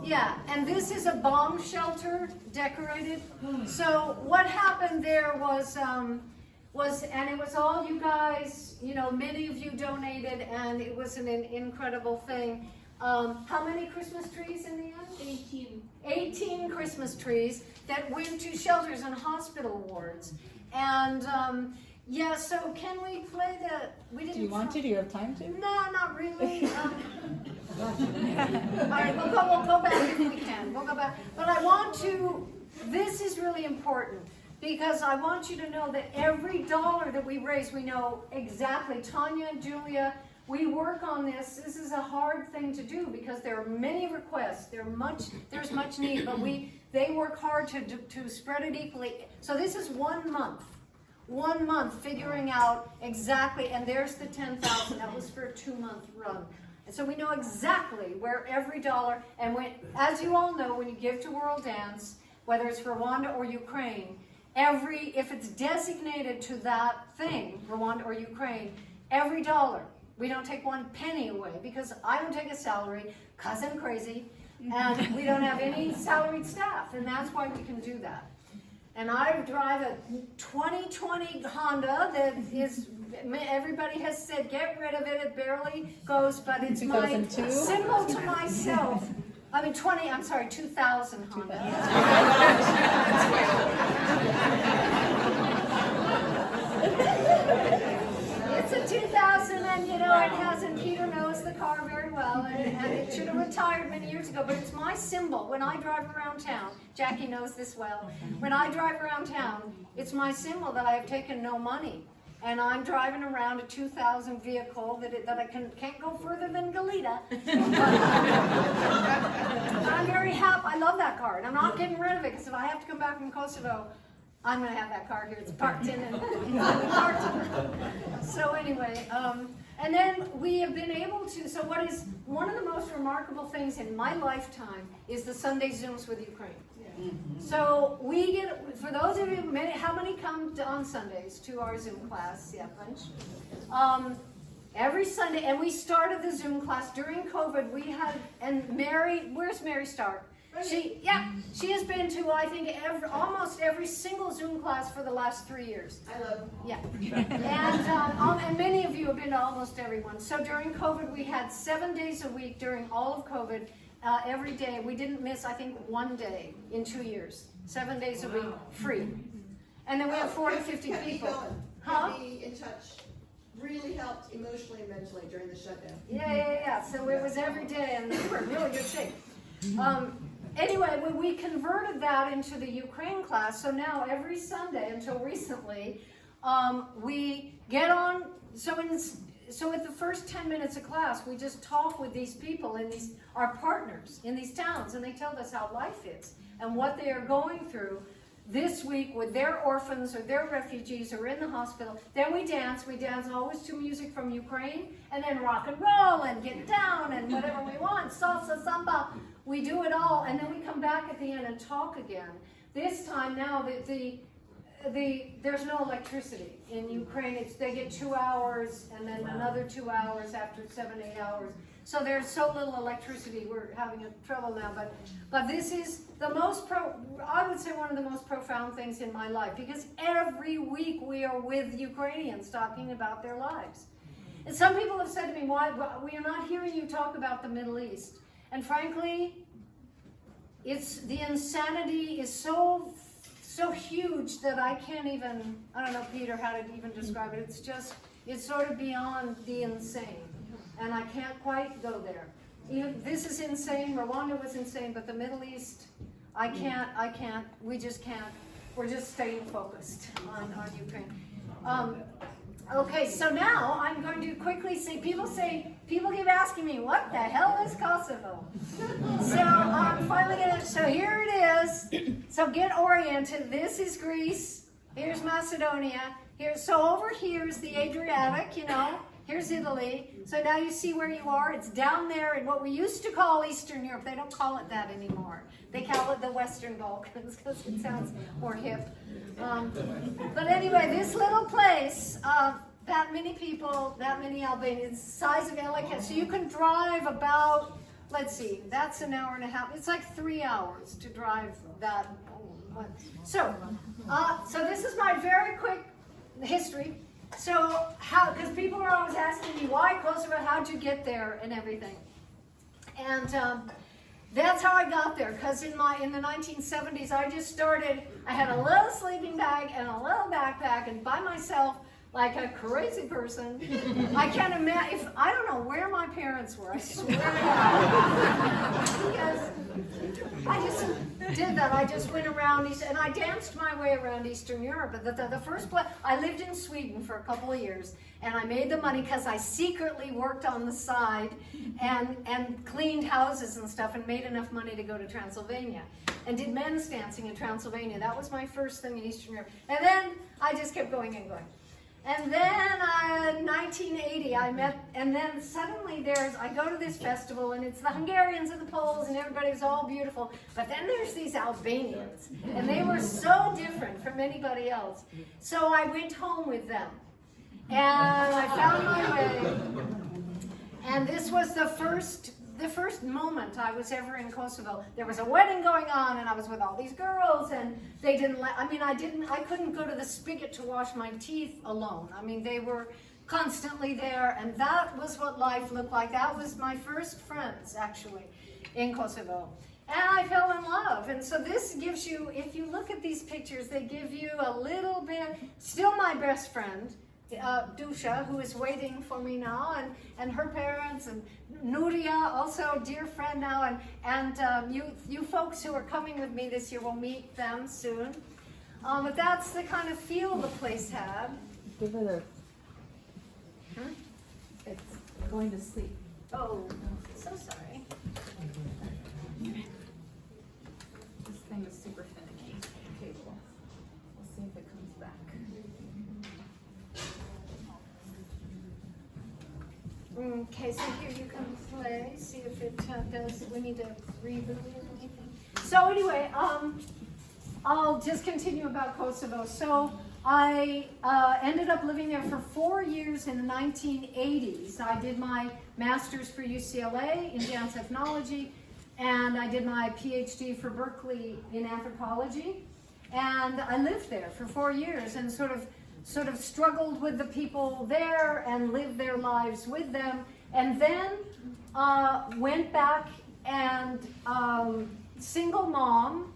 yeah, and this is a bomb shelter decorated. So what happened there was and it was all you guys, many of you donated, and it was an incredible thing. How many Christmas trees in the end? 18. 18 Christmas trees that went to shelters and hospital wards. And so can we play we didn't. Do you want to? Do you have time to? No, not really. All right, we'll go back if we can. We'll go back. But I want to, this is really important, because I want you to know that every dollar that we raise, we know exactly. Tanya and Julia, we work on this. This is a hard thing to do because there are many requests. There's much need, but they work hard to spread it equally. So this is 1 month. 1 month figuring out exactly, and there's the 10,000. That was for a 2-month run. And so we know exactly where every dollar, and as you all know, when you give to World Dance, whether it's Rwanda or Ukraine, if it's designated to that thing, Rwanda or Ukraine, every dollar, we don't take 1 penny away, because I don't take a salary, because I'm crazy, and we don't have any salaried staff, and that's why we can do that. And I drive a 2020 Honda that is, everybody has said, get rid of it, it barely goes, but it's my 2002? symbol to myself. 2000 Honda. It's a 2000, and you know, it hasn't, Peter knows the car very well, and it should have retired many years ago, but it's my symbol. When I drive around town, Jackie knows this well, when I drive around town, it's my symbol that I have taken no money. And I'm driving around a 2000 vehicle that I can't go further than Galita. I'm very happy. I love that car, and I'm not getting rid of it because if I have to come back from Kosovo, I'm going to have that car here. It's parked in and parked in. So anyway, and then we have been able to. So what is one of the most remarkable things in my lifetime is the Sunday Zooms with Ukraine. So we get, for those of you, how many come on Sundays to our Zoom class? Yeah, bunch. Every Sunday, and we started the Zoom class during COVID. We had, and Mary, where's Mary Stark? She has been to, I think, almost every single Zoom class for the last 3 years. I love. Yeah, and many of you have been to almost everyone. So during COVID, we had 7 days a week during all of COVID. Every day, we didn't miss, I think, 1 day in 2 years. 7 days a week, free. And then we have 40, 50 people. Huh? Be in touch. Really helped emotionally and mentally during the shutdown. Yeah. So it was every day, and we were in really good shape. Anyway, when we converted that into the Ukraine class, so now every Sunday until recently, we get on. So at the first 10 minutes of class, we just talk with these people and our partners in these towns, and they tell us how life is and what they are going through this week with their orphans or their refugees or in the hospital. Then we dance always to music from Ukraine, and then rock and roll and get down and whatever we want, salsa, samba. We do it all, and then we come back at the end and talk again. This time now, there's no electricity in Ukraine. They get 2 hours and then another 2 hours after 7, 8 hours. So there's so little electricity. We're having trouble now. But this is the most I would say one of the most profound things in my life, because every week we are with Ukrainians talking about their lives. And some people have said to me, why we are not hearing you talk about the Middle East. And frankly, the insanity is so huge that I can't even, I don't know, Peter, how to even describe it. It's sort of beyond the insane. And I can't quite go there. This is insane, Rwanda was insane, but the Middle East, I can't, we just can't. We're just staying focused on Ukraine. Okay, so now I'm going to quickly say, people keep asking me, what the hell is Kosovo? So I'm finally going to, so here it is. So get oriented. This is Greece. Here's Macedonia. So over here is the Adriatic, Here's Italy. So now you see where you are. It's down there in what we used to call Eastern Europe. They don't call it that anymore. They call it the Western Balkans because it sounds more hip. But anyway, this little place, that many people, that many Albanians, size of LA. So you can drive about, let's see, that's an hour and a half. It's like 3 hours to drive that. So this is my very quick history. So because people are always asking me, why Kosovo, how'd you get there and everything? And that's how I got there, because in the 1970s, I just started, I had a little sleeping bag and a little backpack, and by myself, like a crazy person. I can't imagine, I don't know where my parents were, I swear to God. Because I just did that. I just went around, and I danced my way around Eastern Europe. The first place, I lived in Sweden for a couple of years, and I made the money because I secretly worked on the side and cleaned houses and stuff and made enough money to go to Transylvania and did men's dancing in Transylvania. That was my first thing in Eastern Europe. And then I just kept going and going. And then in 1980, and then suddenly I go to this festival, and it's the Hungarians and the Poles, and everybody's all beautiful. But then there's these Albanians, and they were so different from anybody else. So I went home with them, and I found my way. And this was the first moment I was ever in Kosovo. There was a wedding going on, and I was with all these girls, and they didn't let, I couldn't go to the spigot to wash my teeth alone. They were constantly there, and that was what life looked like. That was my first friends, actually, in Kosovo. And I fell in love. And so this gives you, if you look at these pictures, they give you a little bit, still my best friend, Dusha, who is waiting for me now, and her parents, and Nuria, also a dear friend now, and you folks who are coming with me this year will meet them soon. But that's the kind of feel the place had. Give it It's going to sleep. Oh, so sorry. This thing is super finicky. Cable. We'll see if it comes back. Okay, so here you can play, see if it does, we need to reboot it or anything. So anyway, I'll just continue about Kosovo. So I ended up living there for 4 years in the 1980s. I did my master's for UCLA in dance ethnology, and I did my PhD for Berkeley in anthropology. And I lived there for 4 years and sort of struggled with the people there and lived their lives with them. And then went back and single mom,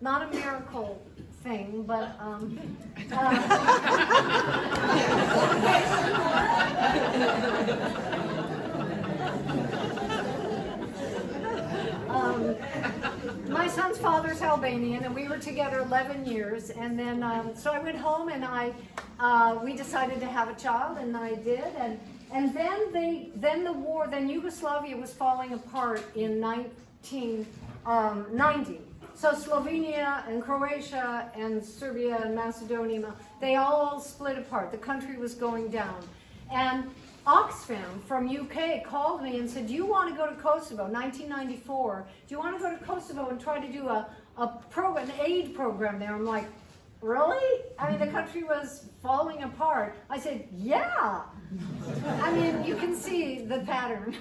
not a miracle thing, but my son's father's Albanian, and we were together 11 years. And then, so I went home, and we decided to have a child, and I did. And then the war, then Yugoslavia was falling apart in 1990. So Slovenia and Croatia and Serbia and Macedonia, they all split apart. The country was going down. And Oxfam from UK called me and said, do you want to go to Kosovo, 1994, do you want to go to Kosovo and try to do an aid program there? I'm like, really? I mean, the country was falling apart. I said, yeah. I mean, you can see the pattern.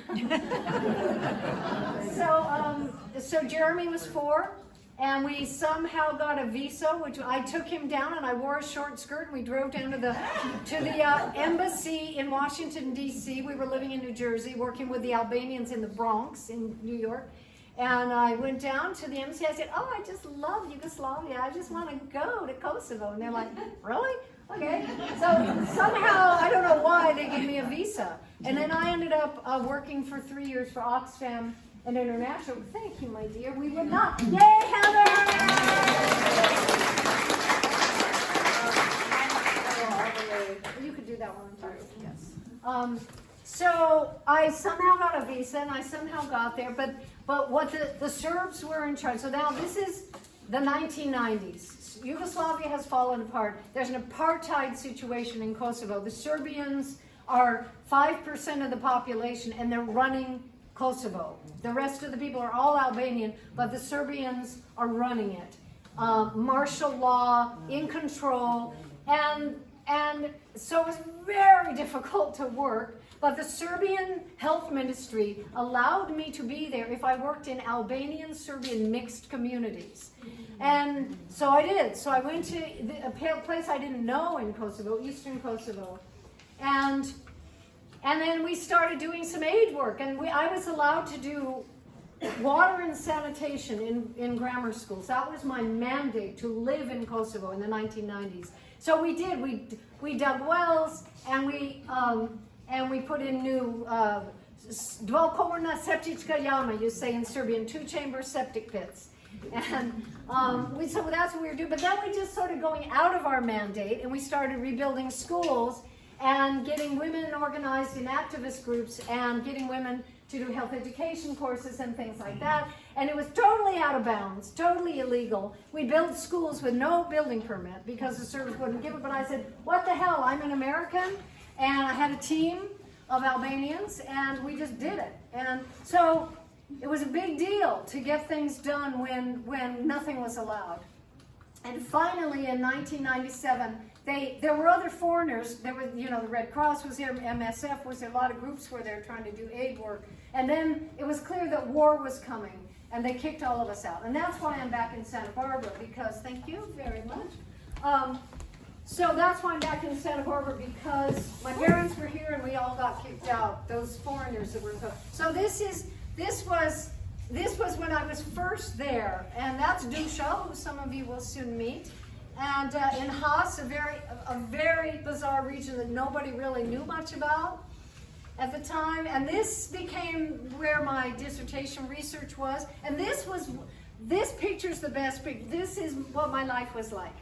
So Jeremy was 4. And we somehow got a visa, which I took him down, and I wore a short skirt, and we drove down to the embassy in Washington, D.C. We were living in New Jersey, working with the Albanians in the Bronx in New York. And I went down to the embassy. I said, oh, I just love Yugoslavia. I just want to go to Kosovo. And they're like, really? Okay. So somehow, I don't know why, they gave me a visa. And then I ended up working for 3 years for Oxfam and International. Thank you, my dear. We would not. Yay, Heather! You could do that one. Yes. So I somehow got a visa, and I somehow got there. But what the Serbs were in charge. So now this is the 1990s. Yugoslavia has fallen apart. There's an apartheid situation in Kosovo. The Serbians are 5% of the population, and they're running Kosovo. The rest of the people are all Albanian, but the Serbians are running it. Martial law, in control, and so it was very difficult to work, but the Serbian health ministry allowed me to be there if I worked in Albanian-Serbian mixed communities. And so I did. So I went to a place I didn't know in Kosovo, eastern Kosovo, and then we started doing some aid work, and I was allowed to do water and sanitation in grammar schools. That was my mandate, to live in Kosovo in the 1990s. So we did. We dug wells, and we put in new dvokomorna septička jama, you say in Serbian, 2-chamber septic pits. And so that's what we were doing. But then we just started going out of our mandate, and we started rebuilding schools and getting women organized in activist groups and getting women to do health education courses and things like that. And it was totally out of bounds, totally illegal. We built schools with no building permit because the Serbs wouldn't give it. But I said, what the hell, I'm an American, and I had a team of Albanians, and we just did it. And so it was a big deal to get things done when nothing was allowed. And finally, in 1997, there were other foreigners. There was, the Red Cross was there, MSF was there, a lot of groups were there trying to do aid work. And then it was clear that war was coming, and they kicked all of us out. And that's why I'm back in Santa Barbara, because, thank you very much. So that's why I'm back in Santa Barbara, because my parents were here and we all got kicked out, those foreigners that were. So this was when I was first there, and that's Dusha, who some of you will soon meet. And in Haas, a very bizarre region that nobody really knew much about at the time. And this became where my dissertation research was. And this picture's the best picture. This is what my life was like.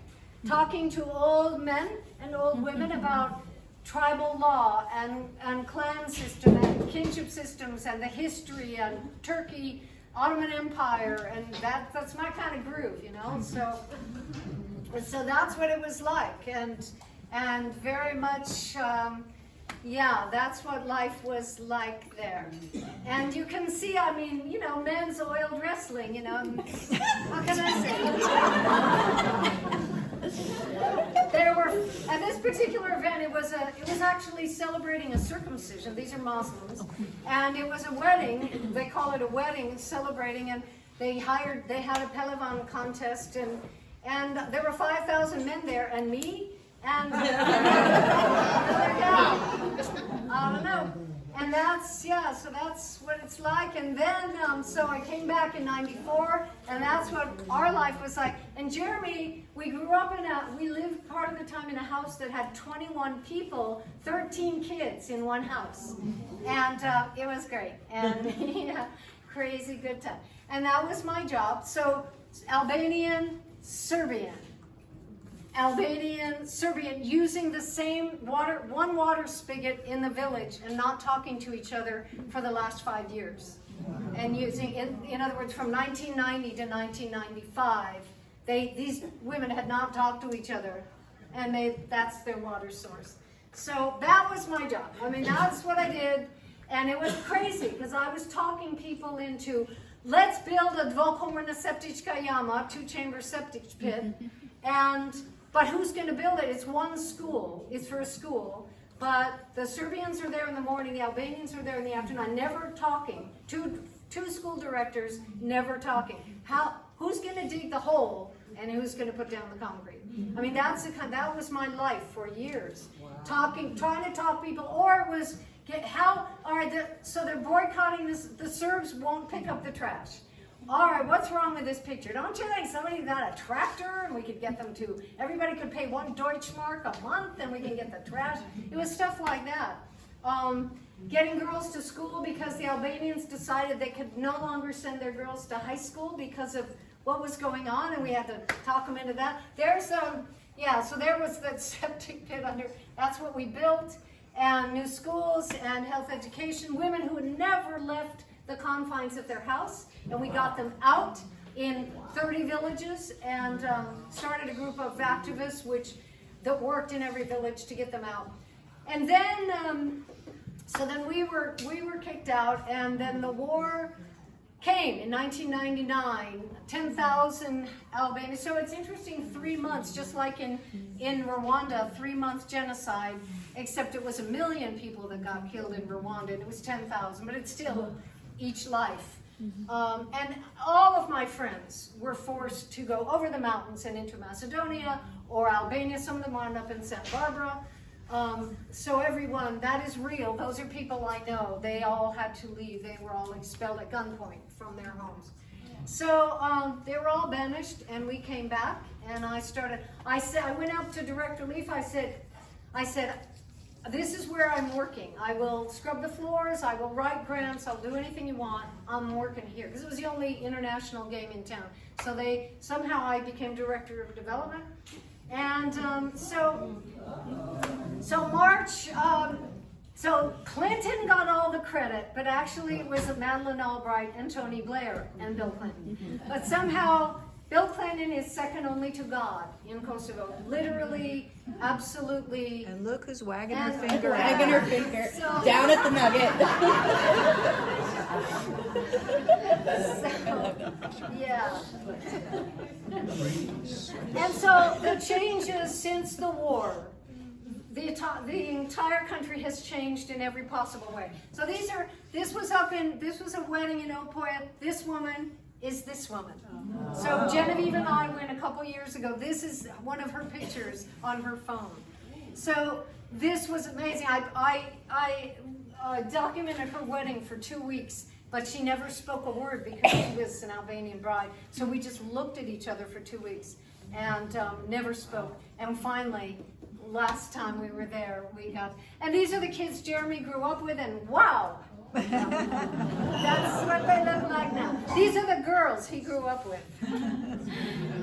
Talking to old men and old women about tribal law and clan system and kinship systems and the history and Turkey, Ottoman Empire, and that's my kind of groove, you know. So that's what it was like, and very much, yeah, that's what life was like there. And you can see, I mean, you know, men's oiled wrestling, you know. How can I say? There were, at this particular event, it was actually celebrating a circumcision. These are Muslims, and it was a wedding. They call it a wedding, celebrating, and they had a pehlevan contest, and there were 5,000 men there, and me, and another guy. I don't know. And so that's what it's like. And then, so I came back in '94, and that's what our life was like. And Jeremy, we grew up we lived part of the time in a house that had 21 people, 13 kids in one house. And it was great. And yeah, crazy good time. And that was my job. So Albanian, Serbian, using the same one water spigot in the village and not talking to each other for the last 5 years. And using, in other words, from 1990 to 1995, these women had not talked to each other, and that's their water source. So that was my job. I mean, that's what I did, and it was crazy because I was talking people into, let's build a dvokomorna septička jama, 2-chamber septic pit, but who's going to build it? It's one school. It's for a school. But the Serbians are there in the morning. The Albanians are there in the afternoon. Never talking. Two school directors never talking. Who's going to dig the hole and who's going to put down the concrete? I mean, that was my life for years. Trying to talk people, or it was so they're boycotting this. The Serbs won't pick up the trash. All right, what's wrong with this picture? Don't you think somebody got a tractor and we could get them to, everybody could pay 1 Deutschmark a month and we can get the trash? It was stuff like that. Getting girls to school because the Albanians decided they could no longer send their girls to high school because of what was going on, and we had to talk them into that. So there was that septic pit under, that's what we built, and new schools and health education, women who had never left the confines of their house, and we got them out in 30 villages and started a group of activists that worked in every village to get them out. And then, so then we were kicked out, and then the war came in 1999, 10,000 Albanians. So it's interesting, 3 months, just like in Rwanda, 3-month genocide, except it was 1 million people that got killed in Rwanda, and it was 10,000, but it's still each life. And all of my friends were forced to go over the mountains and into Macedonia or Albania. Some of them wound up in Santa Barbara. So everyone, that is real. Those are people I know. They all had to leave. They were all expelled at gunpoint from their homes. So they were all banished, and we came back, and I went up to Director Leaf. I said, this is where I'm working. I will scrub the floors, I will write grants, I'll do anything you want. I'm working here. Because it was the only international game in town. So somehow I became Director of Development. And so March, so Clinton got all the credit, but actually it was Madeleine Albright and Tony Blair and Bill Clinton. But somehow Bill Clinton is second only to God in Kosovo. Literally, absolutely. And look who's wagging her finger down at the Nugget. Yeah. And so the changes since the war, the entire country has changed in every possible way. So this was a wedding in Opoya. This woman is this woman. So Genevieve and I went a couple years ago. This is one of her pictures on her phone. So this was amazing. I documented her wedding for 2 weeks, but she never spoke a word because she was an Albanian bride. So we just looked at each other for 2 weeks and never spoke. And finally, last time we were there, we got, and these are the kids Jeremy grew up with, and wow, that's what they look like now. These are the girls he grew up with.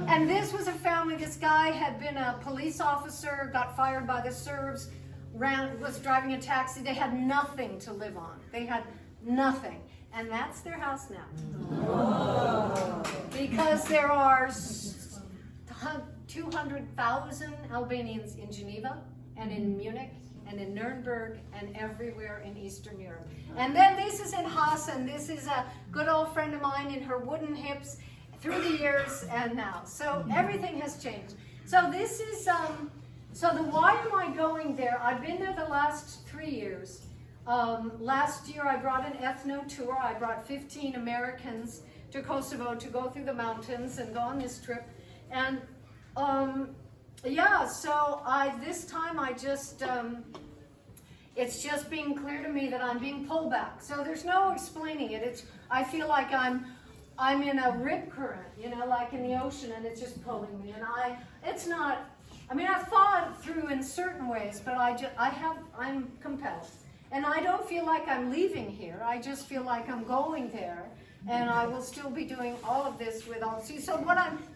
And this was a family, this guy had been a police officer, got fired by the Serbs, was driving a taxi. They had nothing to live on. They had nothing. And that's their house now. Because there are 200,000 Albanians in Geneva and in Munich and in Nuremberg and everywhere in Eastern Europe. And then this is in Haas, and this is a good old friend of mine in her wooden hips through the years and now. So everything has changed. So this is, why am I going there? I've been there the last 3 years. Last year I brought an ethno tour. I brought 15 Americans to Kosovo to go through the mountains and go on this trip. And yeah, so this time I just, it's just being clear to me that I'm being pulled back. So there's no explaining it. I feel like I'm in a rip current, you know, like in the ocean, and it's just pulling me. And it's not, I mean, I've thought through in certain ways, but I'm compelled. And I don't feel like I'm leaving here. I just feel like I'm going there. And I will still be doing all of this with all. See, so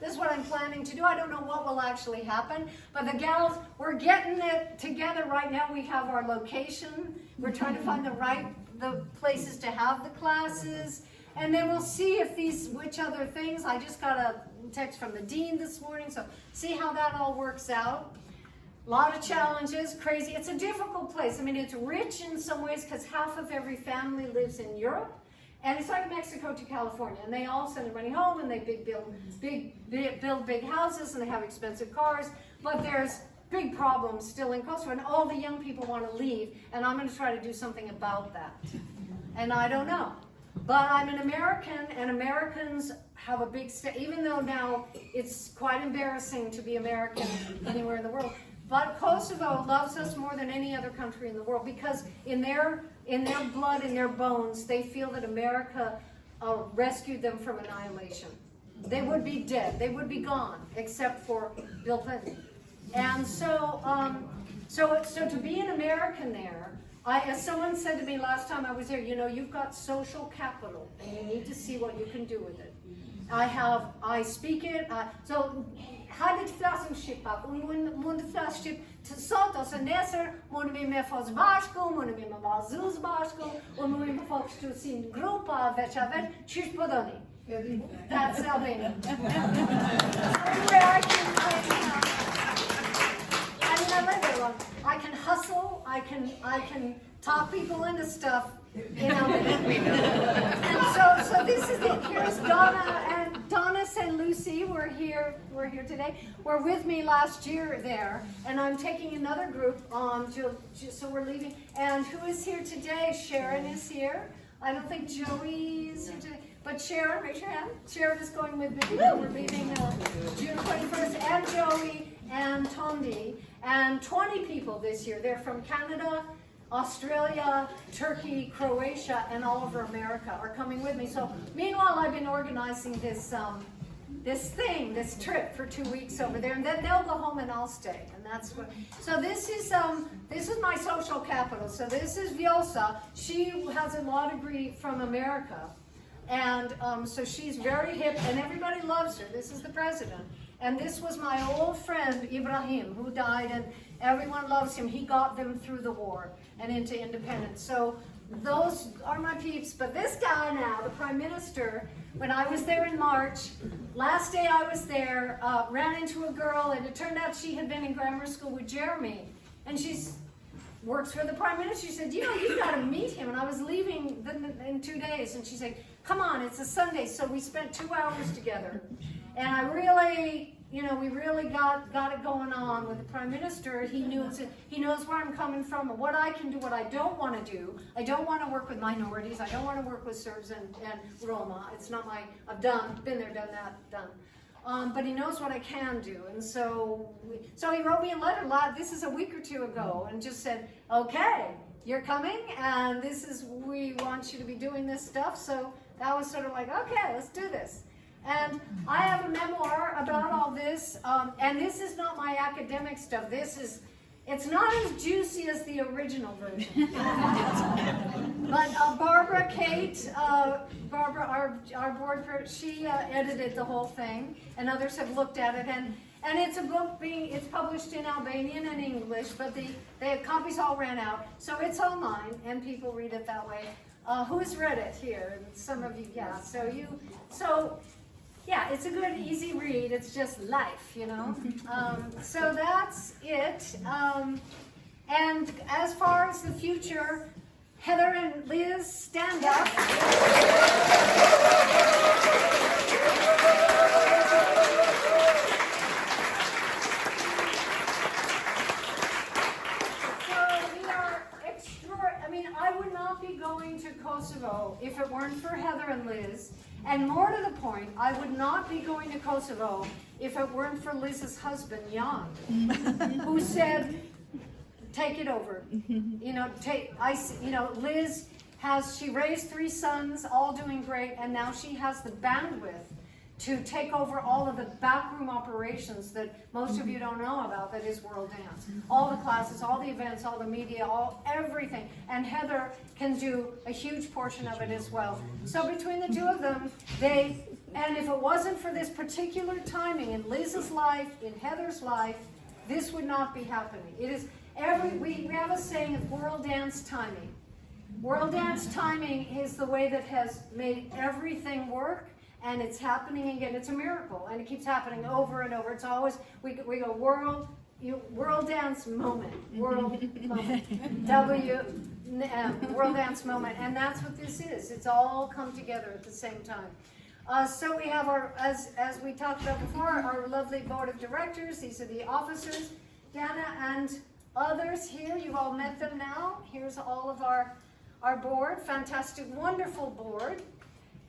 this is what I'm planning to do. I don't know what will actually happen, but the gals, we're getting it together right now. We have our location. We're trying to find the places to have the classes, and then we'll see which other things. I just got a text from the dean this morning, so see how that all works out. A lot of challenges, crazy. It's a difficult place. I mean, it's rich in some ways because half of every family lives in Europe. And it's like Mexico to California, and they all send their money home, and they build big houses, and they have expensive cars. But there's big problems still in Kosovo, and all the young people want to leave, and I'm going to try to do something about that. And I don't know, but I'm an American, and Americans have a big even though now it's quite embarrassing to be American anywhere in the world. But Kosovo loves us more than any other country in the world because in their blood, in their bones, they feel that America rescued them from annihilation. They would be dead. They would be gone, except for Bill Clinton. And so to be an American there, as someone said to me last time I was there, you know, you've got social capital, and you need to see what you can do with it. I speak it, so hajde të flasim shqip pak. Unë mund të flas shqip të sot ose nesër, mundemi me fos bashku, mundemi me vallëzus bashku, mundemi me fos kështu si në grupa, veç a veç, qysh po doni? That's Albania. I can hustle, I can talk people into stuff, you know. And so this is it. Here's Donna and Lucy. We're here today. Were with me last year there, and I'm taking another group so we're leaving. And who is here today? Sharon is here. I don't think Joey is here today, but Sharon, raise your hand. Sharon is going with me. We're leaving June 21st, and Joey and Tondi, and 20 people this year. They're from Canada, Australia, Turkey, Croatia, and all over America are coming with me. So meanwhile, I've been organizing this trip for 2 weeks over there, and then they'll go home and I'll stay. And that's what. So this is my social capital. So this is Vjosa. She has a law degree from America, and so she's very hip, and everybody loves her. This is the president. And this was my old friend, Ibrahim, who died, and everyone loves him. He got them through the war and into independence. So those are my peeps. But this guy now, the prime minister, when I was there in March, last day I was there, ran into a girl, and it turned out she had been in grammar school with Jeremy. And she works for the prime minister. She said, you know, you've got to meet him. And I was leaving in 2 days, and she said, come on, it's a Sunday. So we spent 2 hours together. And I really, you know, we really got it going on with the prime minister. He knows where I'm coming from and what I can do, what I don't want to do. I don't want to work with minorities. I don't want to work with Serbs and Roma. It's not been there, done that. But he knows what I can do. And so he wrote me a letter, this is a week or two ago, and just said, okay, you're coming, and we want you to be doing this stuff. So that was sort of like, okay, let's do this. And I have a memoir about all this, and this is not my academic stuff. It's not as juicy as the original version. But Barbara Kate, our board, she edited the whole thing, and others have looked at it. And it's a book it's published in Albanian and English, but the copies all ran out. So it's online, and people read it that way. Who's read it here? And some of you, yeah. Yeah, it's a good, easy read. It's just life, you know. So that's it. And as far as the future, Heather and Liz, stand up. I would not be going to Kosovo if it weren't for Heather and Liz. And more to the point, I would not be going to Kosovo if it weren't for Liz's husband, Jan, who said, take it over. Liz she raised 3 sons, all doing great, and now she has the bandwidth to take over all of the backroom operations that most of you don't know about, that is World Dance. All the classes, all the events, all the media, everything. And Heather can do a huge portion of it as well. So between the two of them, and if it wasn't for this particular timing in Liz's life, in Heather's life, this would not be happening. It is we have a saying of World Dance timing. World Dance timing is the way that has made everything work. And it's happening again. It's a miracle, and it keeps happening over and over. It's always we go world dance moment, world moment, world dance moment, and that's what this is. It's all come together at the same time. So we have as we talked about before, our lovely board of directors. These are the officers, Dana and others here. You've all met them now. Here's all of our board, fantastic, wonderful board.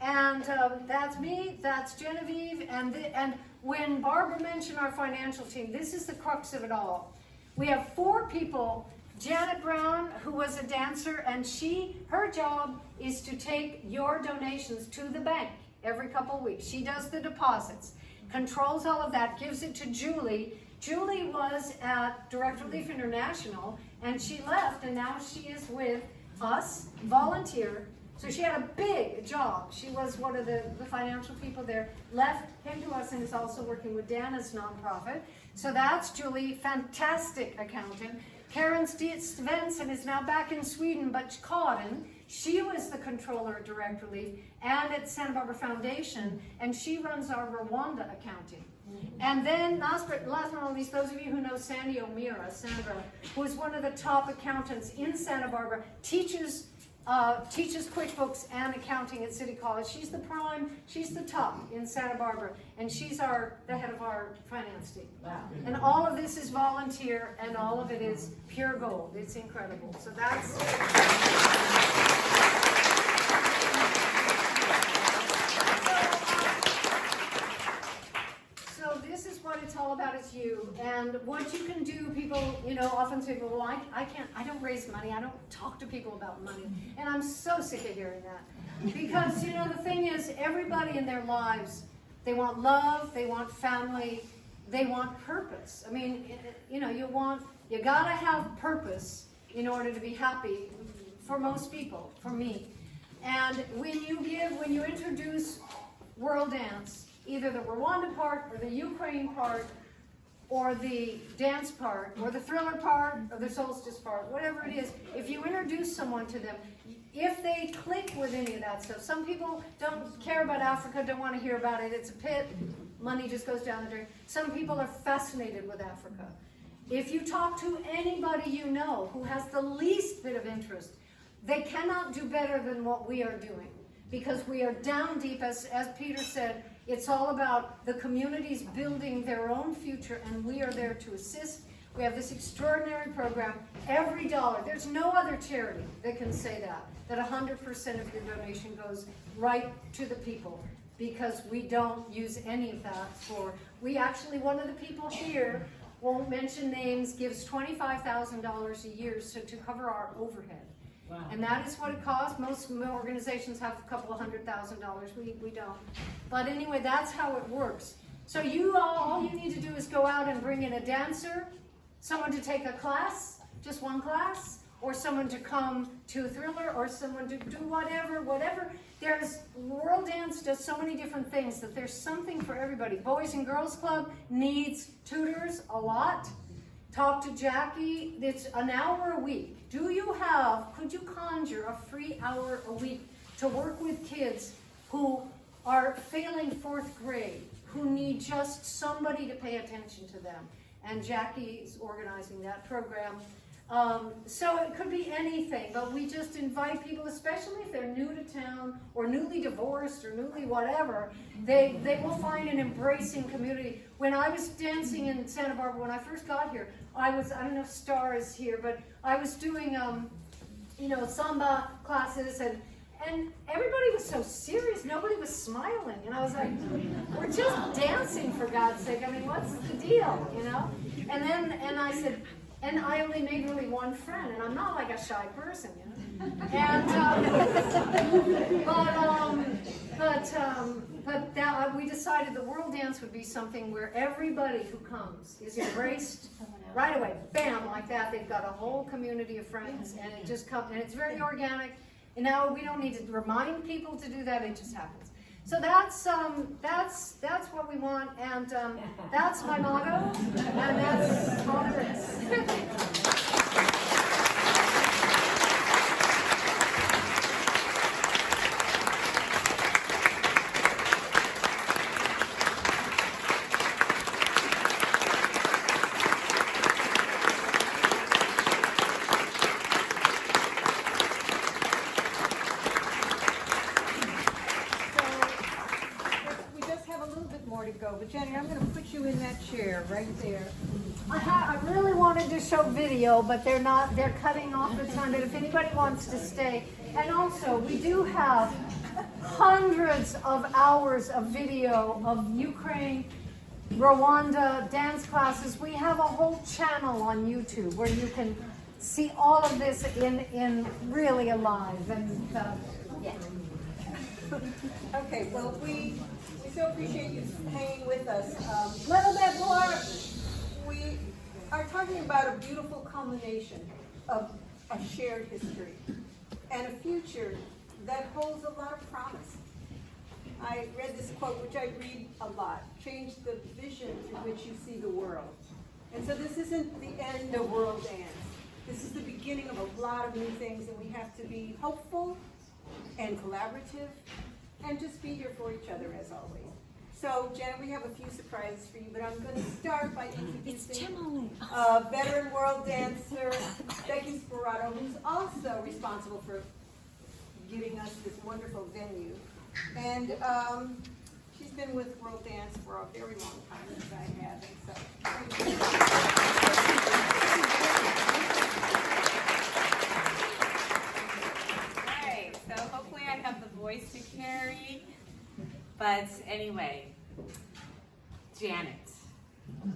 And that's me, that's Genevieve, and when Barbara mentioned our financial team, this is the crux of it all. We have 4 people. Janet Brown, who was a dancer, and her job is to take your donations to the bank every couple of weeks. She does the deposits, controls all of that, gives it to Julie. Julie was at Direct Relief International, and she left, and now she is with us, volunteer. So she had a big job. She was one of the financial people there, came to us, and is also working with Dana's nonprofit. So that's Julie, fantastic accountant. Karen Svensson is now back in Sweden, but Karin, she was the controller at Direct Relief and at Santa Barbara Foundation, and she runs our Rwanda accounting. And then last but not least, those of you who know Sandy O'Meara, Sandra, who is one of the top accountants in Santa Barbara, teaches QuickBooks and accounting at City College. She's the top in Santa Barbara, and she's the head of our finance team. Wow. And all of this is volunteer, and all of it is pure gold. It's incredible. So that's... So this is what it's all about, is you. And what you can do, people, often say, well, I don't raise money. I don't talk to people about money. And I'm so sick of hearing that. Because, the thing is, everybody in their lives, they want love, they want family, they want purpose. I mean, you gotta have purpose in order to be happy for most people, for me. And when you introduce World Dance, either the Rwanda part or the Ukraine part or the dance part or the thriller part or the solstice part, whatever it is, if you introduce someone to them, if they click with any of that stuff, some people don't care about Africa, don't want to hear about it, it's a pit, money just goes down the drain. Some people are fascinated with Africa. If you talk to anybody you know who has the least bit of interest, they cannot do better than what we are doing, because we are down deep, as Peter said. It's all about the communities building their own future, and we are there to assist. We have this extraordinary program. Every dollar, there's no other charity that can say that 100% of your donation goes right to the people, because we don't use any of that we actually, one of the people here won't mention names, gives $25,000 a year to cover our overhead. Wow. And that is what it costs. Most organizations have a couple of $100,000. We don't. But anyway, that's how it works. So you all you need to do is go out and bring in a dancer, someone to take a class, just one class, or someone to come to a thriller, or someone to do whatever. There's, World Dance does so many different things that there's something for everybody. Boys and Girls Club needs tutors a lot. Talk to Jackie. It's an hour a week. Could you conjure a free hour a week to work with kids who are failing 4th grade, who need just somebody to pay attention to them? And Jackie's organizing that program. So it could be anything, but we just invite people, especially if they're new to town or newly divorced or newly whatever, they will find an embracing community. When I was dancing in Santa Barbara, when I first got here, I don't know if Star is here, but I was doing, samba classes, and everybody was so serious. Nobody was smiling. And I was like, we're just dancing, for God's sake. I mean, what's the deal, And I said, and I only made really one friend, and I'm not like a shy person, And, but we decided the World Dance would be something where everybody who comes is embraced right away. Bam, like that. They've got a whole community of friends, and it just comes, and it's very organic. And now we don't need to remind people to do that; it just happens. So that's what we want, and that's my motto, and that's all there is. But Jenny, I'm going to put you in that chair right there. I really wanted to show video, but they're cutting off the time, but if anybody wants to stay. And also, we do have hundreds of hours of video of Ukraine, Rwanda dance classes. We have a whole channel on YouTube where you can see all of this in really alive. And yeah. Okay, well, we so appreciate you hanging with us. Little bit more. We are talking about a beautiful culmination of a shared history and a future that holds a lot of promise. I read this quote, which I read a lot: change the vision through which you see the world. And so this isn't the end of World Dance. This is the beginning of a lot of new things, and we have to be hopeful and collaborative and just be here for each other as always. So, Jenna, we have a few surprises for you, but I'm going to start by introducing veteran world dancer Becky Sperato, who's also responsible for giving us this wonderful venue. And she's been with World Dance for a very long time, as I have. And All right, so hopefully I have the voice to carry. But anyway, Janet,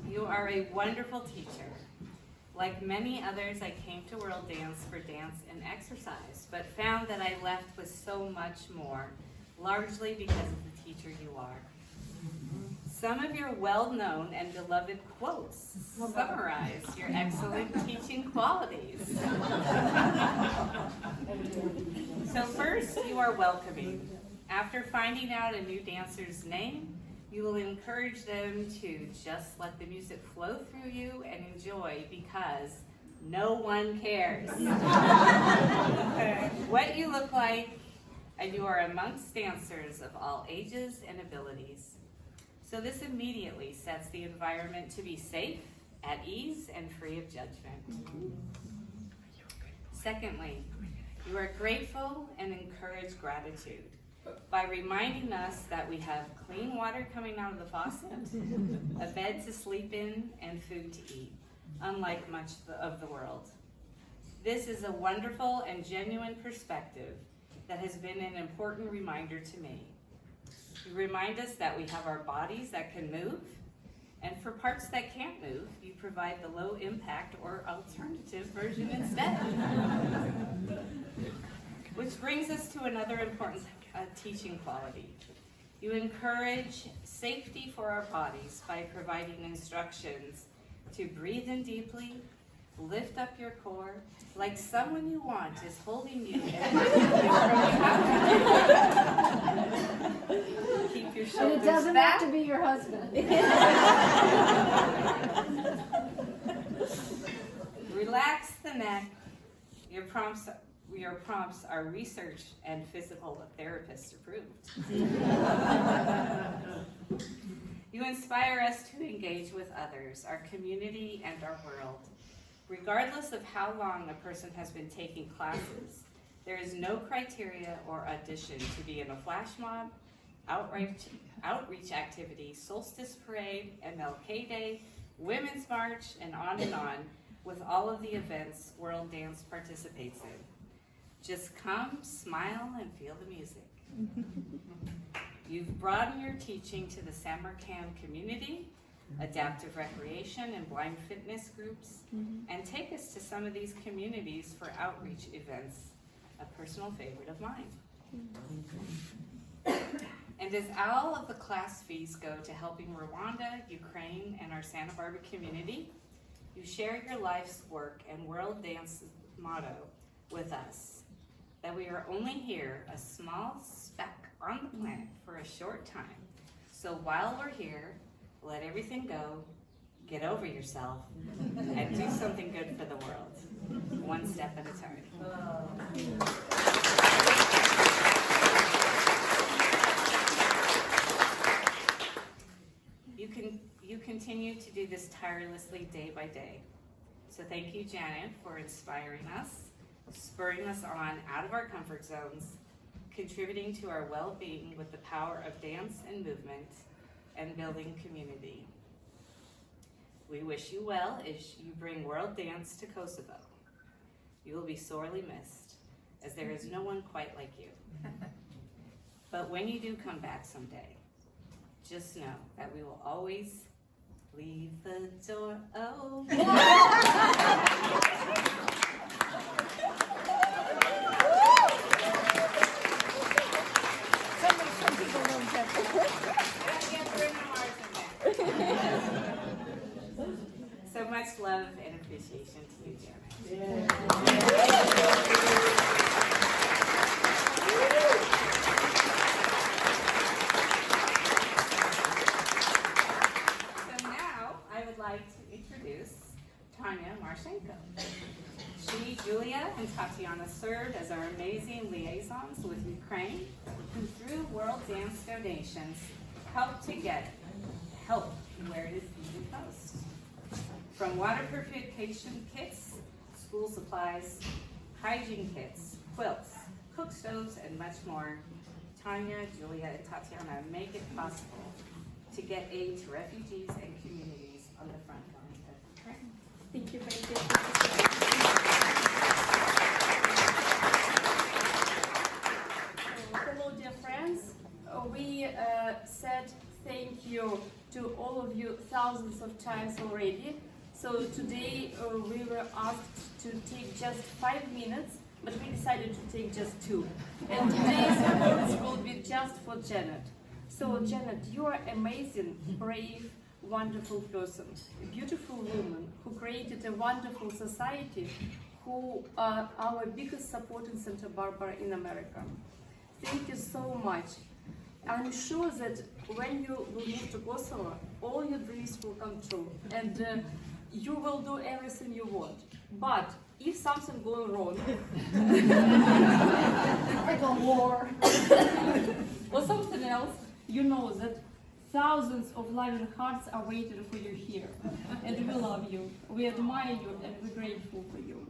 you are a wonderful teacher. Like many others, I came to World Dance for dance and exercise, but found that I left with so much more, largely because of the teacher you are. Some of your well-known and beloved quotes summarize your excellent teaching qualities. So first, you are welcoming. After finding out a new dancer's name, you will encourage them to just let the music flow through you and enjoy, because no one cares what you look like, and you are amongst dancers of all ages and abilities. So this immediately sets the environment to be safe, at ease, and free of judgment. Secondly, you are grateful and encourage gratitude by reminding us that we have clean water coming out of the faucet, a bed to sleep in, and food to eat, unlike much of the world. This is a wonderful and genuine perspective that has been an important reminder to me. You remind us that we have our bodies that can move, And for parts that can't move, you provide the low impact or alternative version instead. Which brings us to another important teaching quality. You encourage safety for our bodies by providing instructions to breathe in deeply, lift up your core, like someone you want is holding you and keep your And shoulders it doesn't back. have to be your husband. Relax the neck. Your prompts are research and physical therapist approved. You inspire us to engage with others, our community, and our world. Regardless of how long a person has been taking classes, there is no criteria or audition to be in a flash mob, outreach activity, solstice parade, MLK Day, Women's March, and on, with all of the events World Dance participates in. Just come, smile, and feel the music. You've broadened your teaching to the Samarkand community, adaptive recreation and blind fitness groups, and take us to some of these communities for outreach events, a personal favorite of mine. And as all of the class fees go to helping Rwanda, Ukraine, and our Santa Barbara community, you share your life's work and World Dance motto with us, that we are only here a small speck on the planet for a short time. So while we're here, let everything go, get over yourself, and do something good for the world, one step at a time. You continue to do this tirelessly day by day. So thank you, Janet, for inspiring us, spurring us on out of our comfort zones, contributing to our well-being with the power of dance and movement, and building community. We wish you well as you bring World Dance to Kosovo. You will be sorely missed, as there is no one quite like you. But when you do come back someday, just know that we will always leave the door open. Some people don't get that. So much love and appreciation to you, Janet. So now I would like to introduce Tanya Marchenko. She, Julia, and Tatiana served as our amazing liaisons with Ukraine, who through World Dance donations helped to get help where it is needed most. From water purification kits, school supplies, hygiene kits, quilts, cook stoves, and much more, Tanya, Julia, and Tatiana make it possible to get aid to refugees and communities on the front line of Ukraine. Thank you, hello, dear friends. We said thank you to all of you thousands of times already. So today we were asked to take just 5 minutes, but we decided to take just 2. And today's words will be just for Janet. So Janet, you are amazing, brave, wonderful person, a beautiful woman who created a wonderful society, who are our biggest support in Santa Barbara in America. Thank you so much. I'm sure that when you will move to Kosovo, all your dreams will come true, and you will do everything you want. But if something goes wrong, like a war or something else, you know that thousands of loving hearts are waiting for you here, and we love you, we admire you, and we're grateful for you.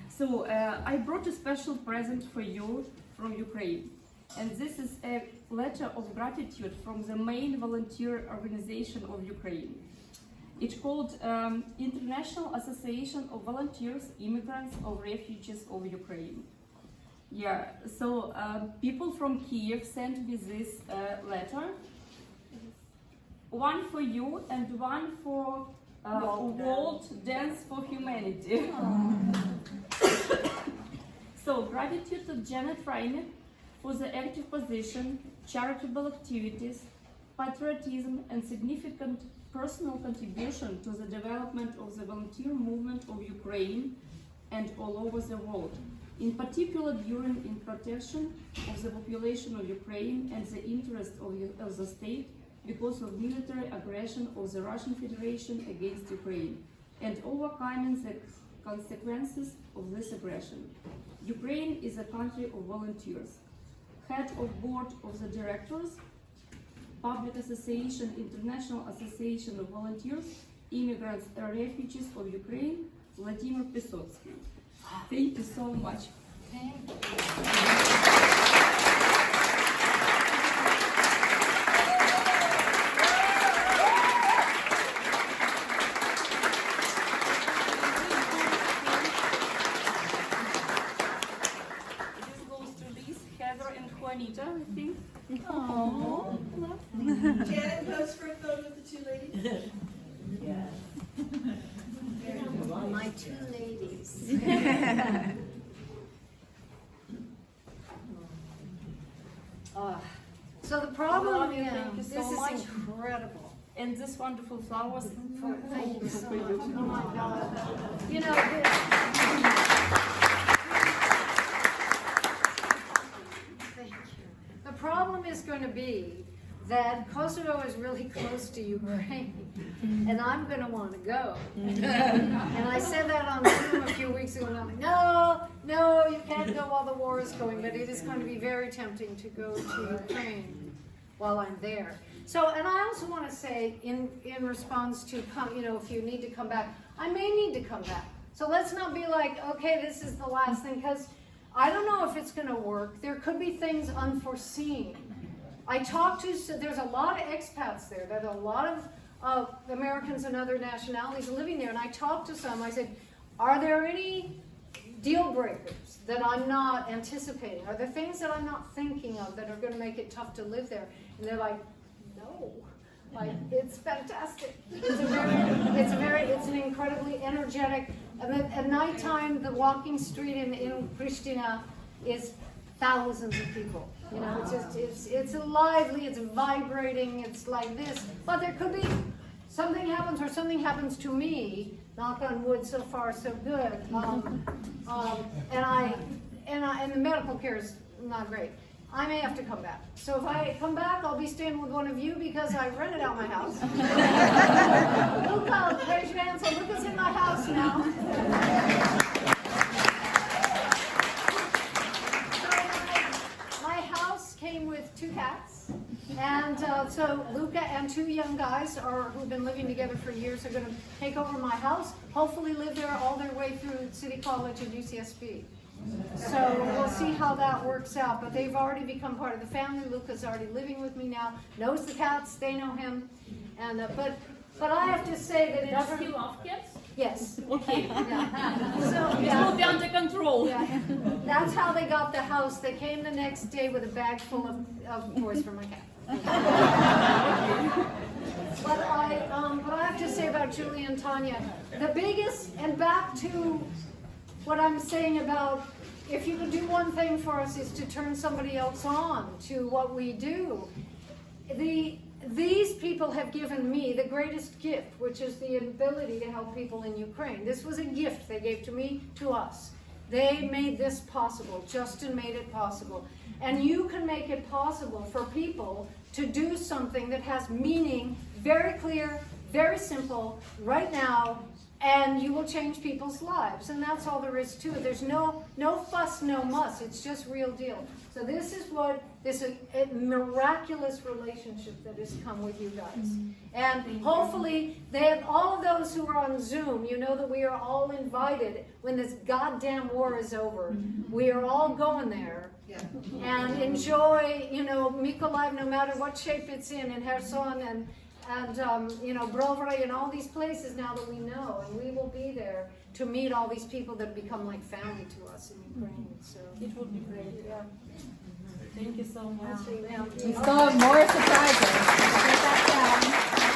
So I brought a special present for you from Ukraine. And this is a letter of gratitude from the main volunteer organization of Ukraine. It's called International Association of Volunteers, Immigrants, or Refugees of Ukraine. Yeah, so people from Kiev sent me this letter. one for you and one for World Dance for Humanity. So, gratitude to Janet Rainer for the active position, charitable activities, patriotism, and significant personal contribution to the development of the volunteer movement of Ukraine and all over the world, in particular during in protection of the population of Ukraine and the interest of the state because of military aggression of the Russian Federation against Ukraine, and overcoming the consequences of this aggression. Ukraine is a country of volunteers. Head of Board of the Directors, Public Association, International Association of Volunteers, Immigrants and Refugees of Ukraine, Vladimir Pisotsky. Thank you so much. Thank you. This goes to Liz, Heather, and Juanita, I think. Oh, Janet goes for a photo with the two ladies. my two ladies. So the problem, Love you, thank you so this much. is incredible. And this wonderful flowers. Thank you so much. Oh my God. You know, thank you. The problem is going to be that Kosovo is really close to Ukraine, and I'm going to want to go. And I said that on Zoom a few weeks ago, and I'm like, no, you can't go while the war is going, but it is going to be very tempting to go to Ukraine while I'm there. So, and I also want to say, in response to, if you need to come back, I may need to come back. So let's not be like, okay, this is the last thing, because I don't know if it's going to work. There could be things unforeseen. There's a lot of expats there. There's a lot of Americans and other nationalities living there. And I talked to some. I said, are there any deal breakers that I'm not anticipating? Are there things that I'm not thinking of that are going to make it tough to live there? And they're like, no. Like, it's fantastic. It's an incredibly energetic. At nighttime, the walking street in Pristina is thousands of people. It's lively, it's vibrating, it's like this. But there could be something happens, or something happens to me. Knock on wood, so far so good. And the medical care is not great. I may have to come back. So if I come back, I'll be staying with one of you because I rented out my house. Luca, raise your hand. So Luca's in my house now. Came with 2 cats, and so Luca and 2 young guys who've been living together for years are going to take over my house, hopefully live there all their way through City College and UCSB. So we'll see how that works out, but they've already become part of the family. Luca's already living with me now, knows the cats, they know him, and but I have to say that Does he love cats? Yes. Okay. Yeah. So, it will be under control. Yeah. That's how they got the house. They came the next day with a bag full of toys for my cat. But I have to say about Julie and Tanya, the biggest, and back to what I'm saying about if you can do one thing for us is to turn somebody else on to what we do. These people have given me the greatest gift, which is the ability to help people in Ukraine. This was a gift they gave to me, to us. They made this possible. Justin made it possible. And you can make it possible for people to do something that has meaning, very clear, very simple, right now, and you will change people's lives. And that's all there is to it. There's no fuss, no muss. It's just real deal. So this is a miraculous relationship that has come with you guys. And hopefully, all of those who are on Zoom, you know that we are all invited when this goddamn war is over. We are all going there. And enjoy, Mykolaiv, no matter what shape it's in Kherson and Brovary and all these places now that we know, and we will be there to meet all these people that become like family to us in Ukraine. So it will be great. Yeah. Thank you so much. We still have more surprises. Get that down.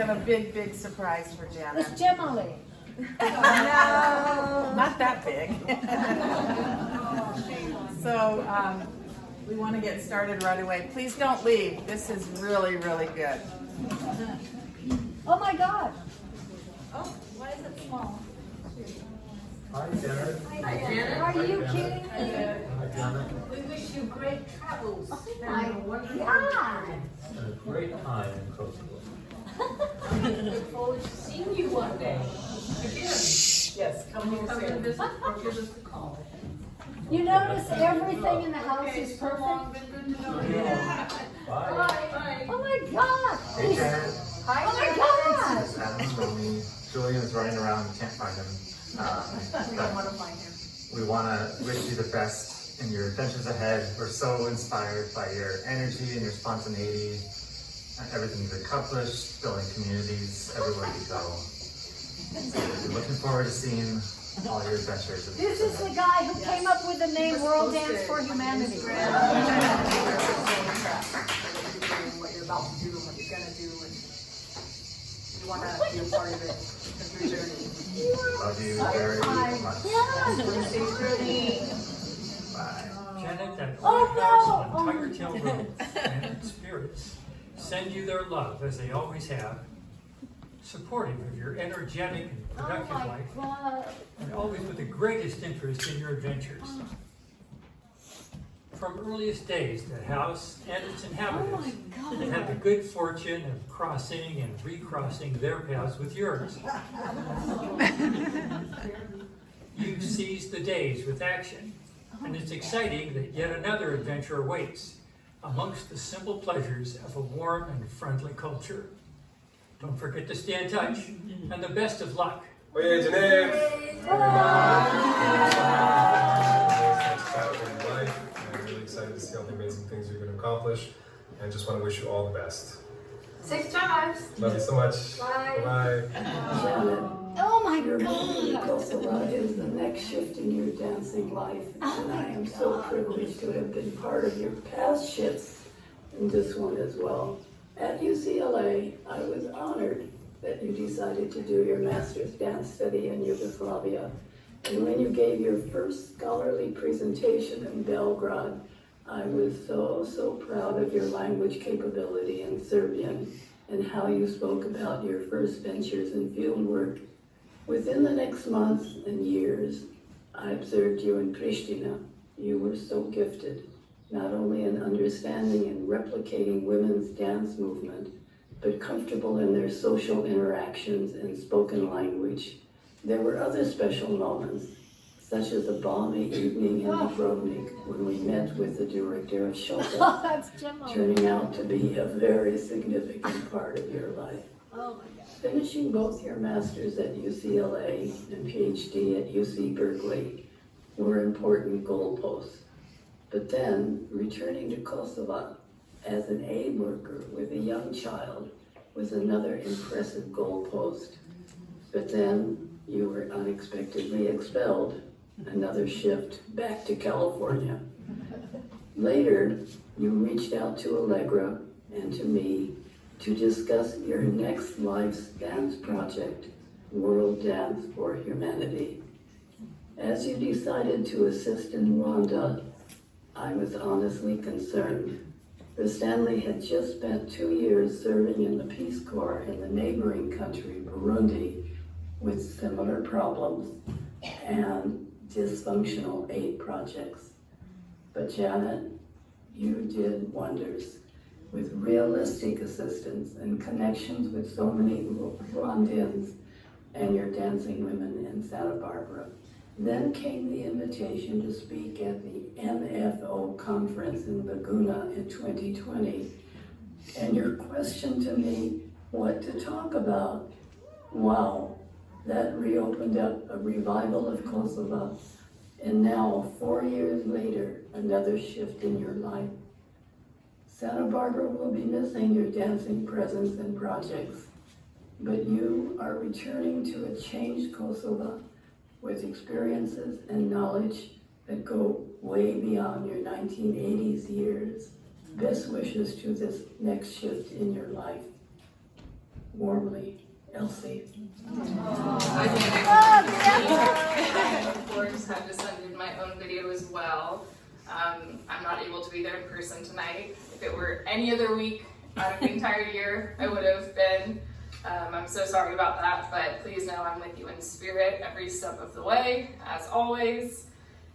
have a big, big surprise for Janet. It's Gemily. No, not that big. So we want to get started right away. Please don't leave. This is really, really good. Oh my God. Oh, why is it small? Hi, Janet. Hi, Janet. Are you kidding me? Hi, Janet. We wish you great travels. Oh my God. And a great time in Kosovo. Look forward to seeing you one day. Yes, come here Come and soon. visit or give us a call. You notice everything in the house is perfect? Bye. Bye. Oh my God. Hey, Janet. Hi, Oh my God. This is Adam Romy. Julian is running around. We can't find him. We don't want to find him. We want to wish you the best in your adventures ahead. We're so inspired by your energy and your spontaneity, and everything you've accomplished, building communities everywhere you go. So we're looking forward to seeing all your adventures. This is the guy who came up with the name World Dance for Humanity. What you're about to do and what you're gonna do, and you want to be a part of it, of your journey. Love you very much. Bye. Janet, that Oh, old house no. on Tiger Tail Road and its spirits send you their love, as they always have, supportive of your energetic and Oh productive my life, God. and always with the greatest interest in your adventures. From earliest days, the house and its inhabitants have had the good fortune of crossing and recrossing their paths with yours. You seized the days with action, and it's exciting that yet another adventure awaits amongst the simple pleasures of a warm and friendly culture. Don't forget to stay in touch, and the best of luck. Oi, Janet. I'm really excited to see all the amazing things you're going to accomplish, and I just want to wish you all the best. Safe drives. Love you so much. Bye. Bye. Oh my Your God. movie, Kosova, is the next shift in your dancing life, and I am so privileged to have been part of your past shifts in this one as well. At UCLA, I was honored that you decided to do your master's dance study in Yugoslavia. And when you gave your first scholarly presentation in Belgrade, I was so proud of your language capability in Serbian and how you spoke about your first ventures in field work. Within the next months and years, I observed you in Pristina. You were so gifted, not only in understanding and replicating women's dance movement, but comfortable in their social interactions and spoken language. There were other special moments, such as a balmy evening in Dubrovnik when we met with the director of Shota, Oh, that's Gemma. turning out to be a very significant part of your life. Oh my God. Finishing both your masters at UCLA and PhD at UC Berkeley were important goalposts. But then, returning to Kosova as an aid worker with a young child was another impressive goalpost. But then, you were unexpectedly expelled, another shift back to California. Later, you reached out to Allegra and to me to discuss your next life's dance project, World Dance for Humanity. As you decided to assist in Rwanda, I was honestly concerned. The Stanley had just spent 2 years serving in the Peace Corps in the neighboring country, Burundi, with similar problems and dysfunctional aid projects. But Janet, you did wonders with realistic assistance and connections with so many Rwandans and your dancing women in Santa Barbara. Then came the invitation to speak at the MFO conference in Laguna in 2020. And your question to me, what to talk about? Wow, that reopened up a revival of Kosova. And now, 4 years later, another shift in your life. Santa Barbara will be missing your dancing presence and projects, but you are returning to a changed Kosova with experiences and knowledge that go way beyond your 1980s years. Best wishes to this next shift in your life. Warmly, Elsie. Hi, Janet. Of course, have just did my own video as well. I'm not able to be there in person tonight. If it were any other week out of the entire year, I would have been. I'm so sorry about that, but please know I'm with you in spirit every step of the way, as always.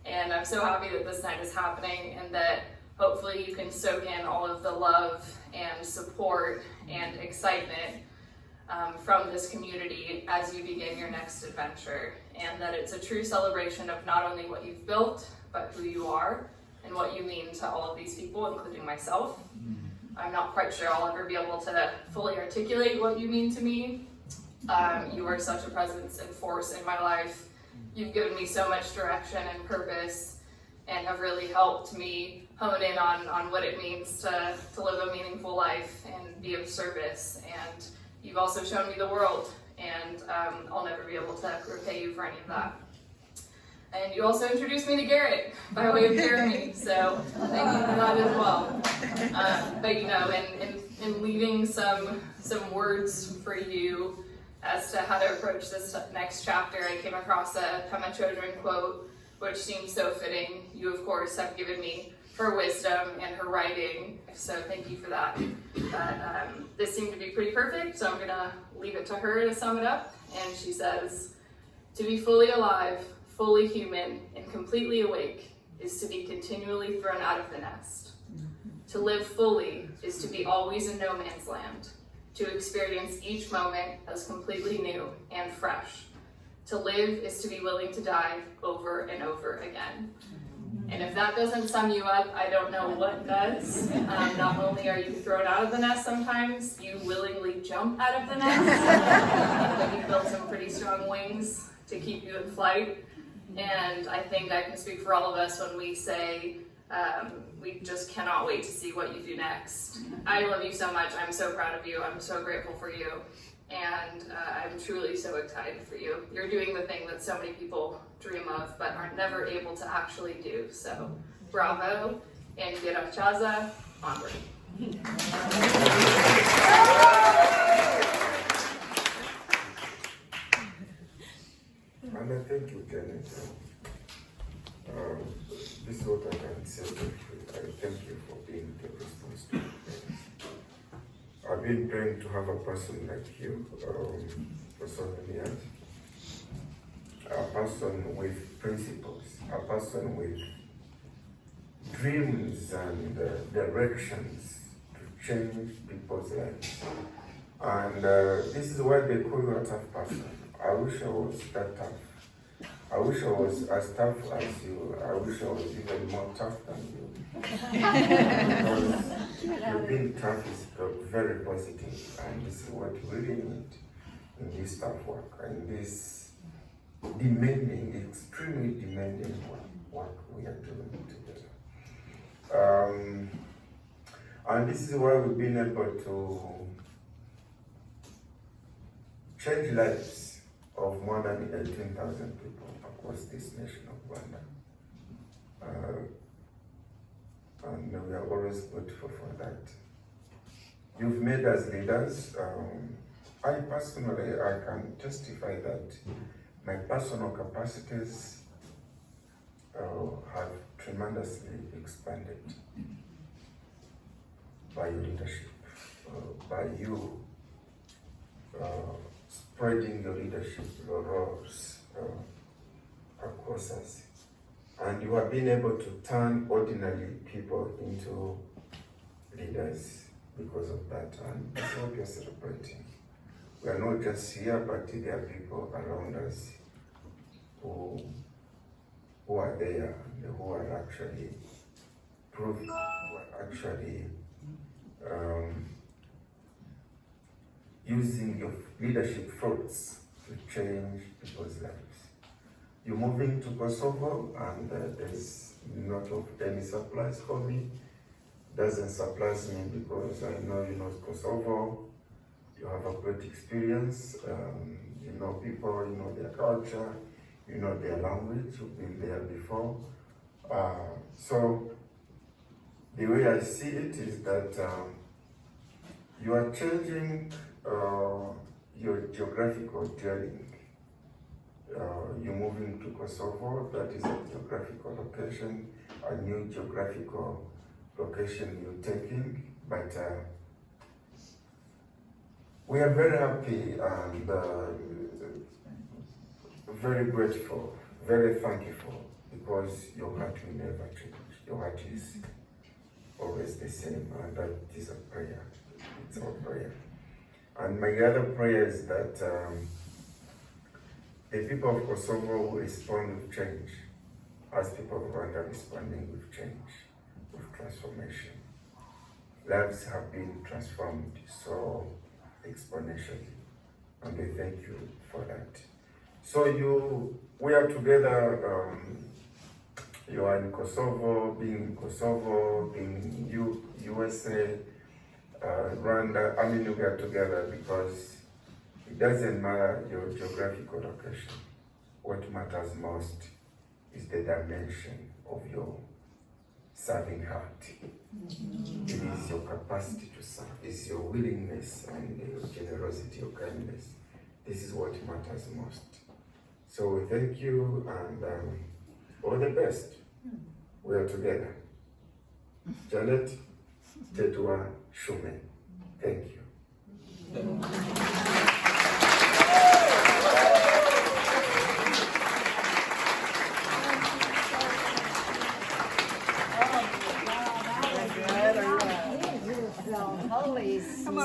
And I'm so happy that this night is happening and that hopefully you can soak in all of the love and support and excitement from this community as you begin your next adventure, and that it's a true celebration of not only what you've built, but who you are and what you mean to all of these people, including myself. I'm not quite sure I'll ever be able to fully articulate what you mean to me. You are such a presence and force in my life. You've given me so much direction and purpose and have really helped me hone in on what it means to live a meaningful life and be of service. And you've also shown me the world, and I'll never be able to repay you for any of that. And you also introduced me to Garrett by way of Jeremy, so thank you for that as well. But you know, in leaving some words for you as to how to approach this next chapter, I came across a Pema Chodron quote, which seems so fitting. You, of course, have given me her wisdom and her writing, so thank you for that. But this seemed to be pretty perfect, so I'm gonna leave it to her to sum it up. And she says, "To be fully alive, fully human, and completely awake is to be continually thrown out of the nest. To live fully is to be always in no man's land, to experience each moment as completely new and fresh. To live is to be willing to die over and over again." And if that doesn't sum you up, I don't know what does. Not only are you thrown out of the nest sometimes, you willingly jump out of the nest. But you've built some pretty strong wings to keep you in flight. And I think I can speak for all of us when we say, we just cannot wait to see what you do next. I love you so much. I'm so proud of you. I'm so grateful for you. And I'm truly so excited for you. You're doing the thing that so many people dream of, but are never able to actually do. So bravo, and Girachaza, onward. And I thank you, Janet. This is what I can say. I thank you for being the response to prayers. I've been praying to have a person like you for so many years. A person with principles, a person with dreams and directions to change people's lives. And this is why they call you a tough person. I wish I was that tough. I wish I was as tough as you. I wish I was even more tough than you. Because you being tough is very positive, and this is what we really need in this tough work, and this demanding, extremely demanding work we are doing together. And this is why we've been able to change lives of more than 18,000 people across this nation of Rwanda. And we are always grateful for that. You've made us leaders. I personally, I can testify that my personal capacities have tremendously expanded by your leadership, by you spreading your leadership roles across us. And you have been able to turn ordinary people into leaders because of that. And that's what we are celebrating. We are not just here, but there are people around us who are there, and who are actually proving, who are actually using your leadership fruits to change people's lives. You're moving to Kosovo, and there's not of any surprise for me. Doesn't surprise me because I know you know Kosovo. You have a great experience. You know people, you know their culture, you know their language. You've been there before. So the way I see it is that you are changing geographical dwelling. You're moving to Kosovo, that is a geographical location, a new geographical location you're taking, but we are very happy and very grateful, very thankful, because your heart will never change. Your heart is always the same, and that is a prayer. It's our prayer. And my other prayer is that the people of Kosovo will respond with change, as people of Rwanda are responding with change, with transformation. Lives have been transformed so exponentially, and we thank you for that. So we are together. You are in Kosovo, being USA, Rwanda. I mean, we are together because it doesn't matter your geographical location. What matters most is the dimension of your serving heart. It is your capacity to serve. It's your willingness and your generosity, your kindness. This is what matters most. So we thank you and all the best. We are together. Janet, Tetwa, Shume. Thank you.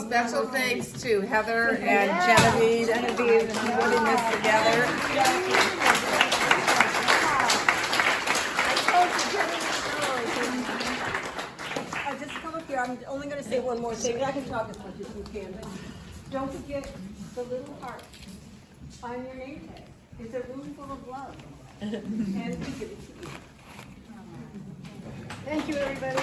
Special thanks to Heather and Genevieve for putting this together. Just come up here. I'm only going to say one more thing. I can talk as much as you can. But don't forget the little heart on your name tag. It's a room full of love. And we give it to you. Thank you, everybody.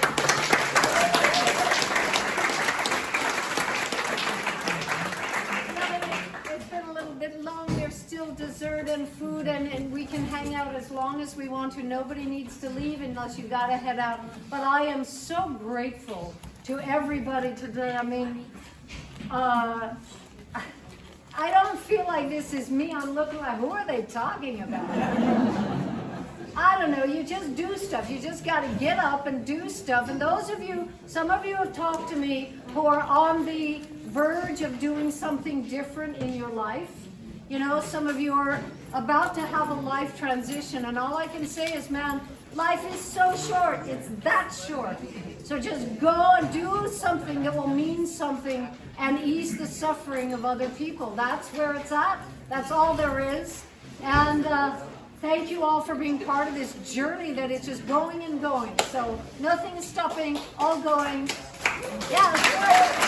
It's been a little bit long. There's still dessert and food, and we can hang out as long as we want to. Nobody needs to leave unless you gotta head out. But I am so grateful to everybody today. I mean, I don't feel like this is me. I'm looking like, who are they talking about? I don't know, you just do stuff. You just got to get up and do stuff. And those of you, some of you have talked to me who are on the verge of doing something different in your life. You know, some of you are about to have a life transition. And all I can say is, man, life is so short. It's that short. So just go and do something that will mean something and ease the suffering of other people. That's where it's at. That's all there is. And thank you all for being part of this journey that is just going and going. So nothing's stopping, all going. Yeah, let's do it.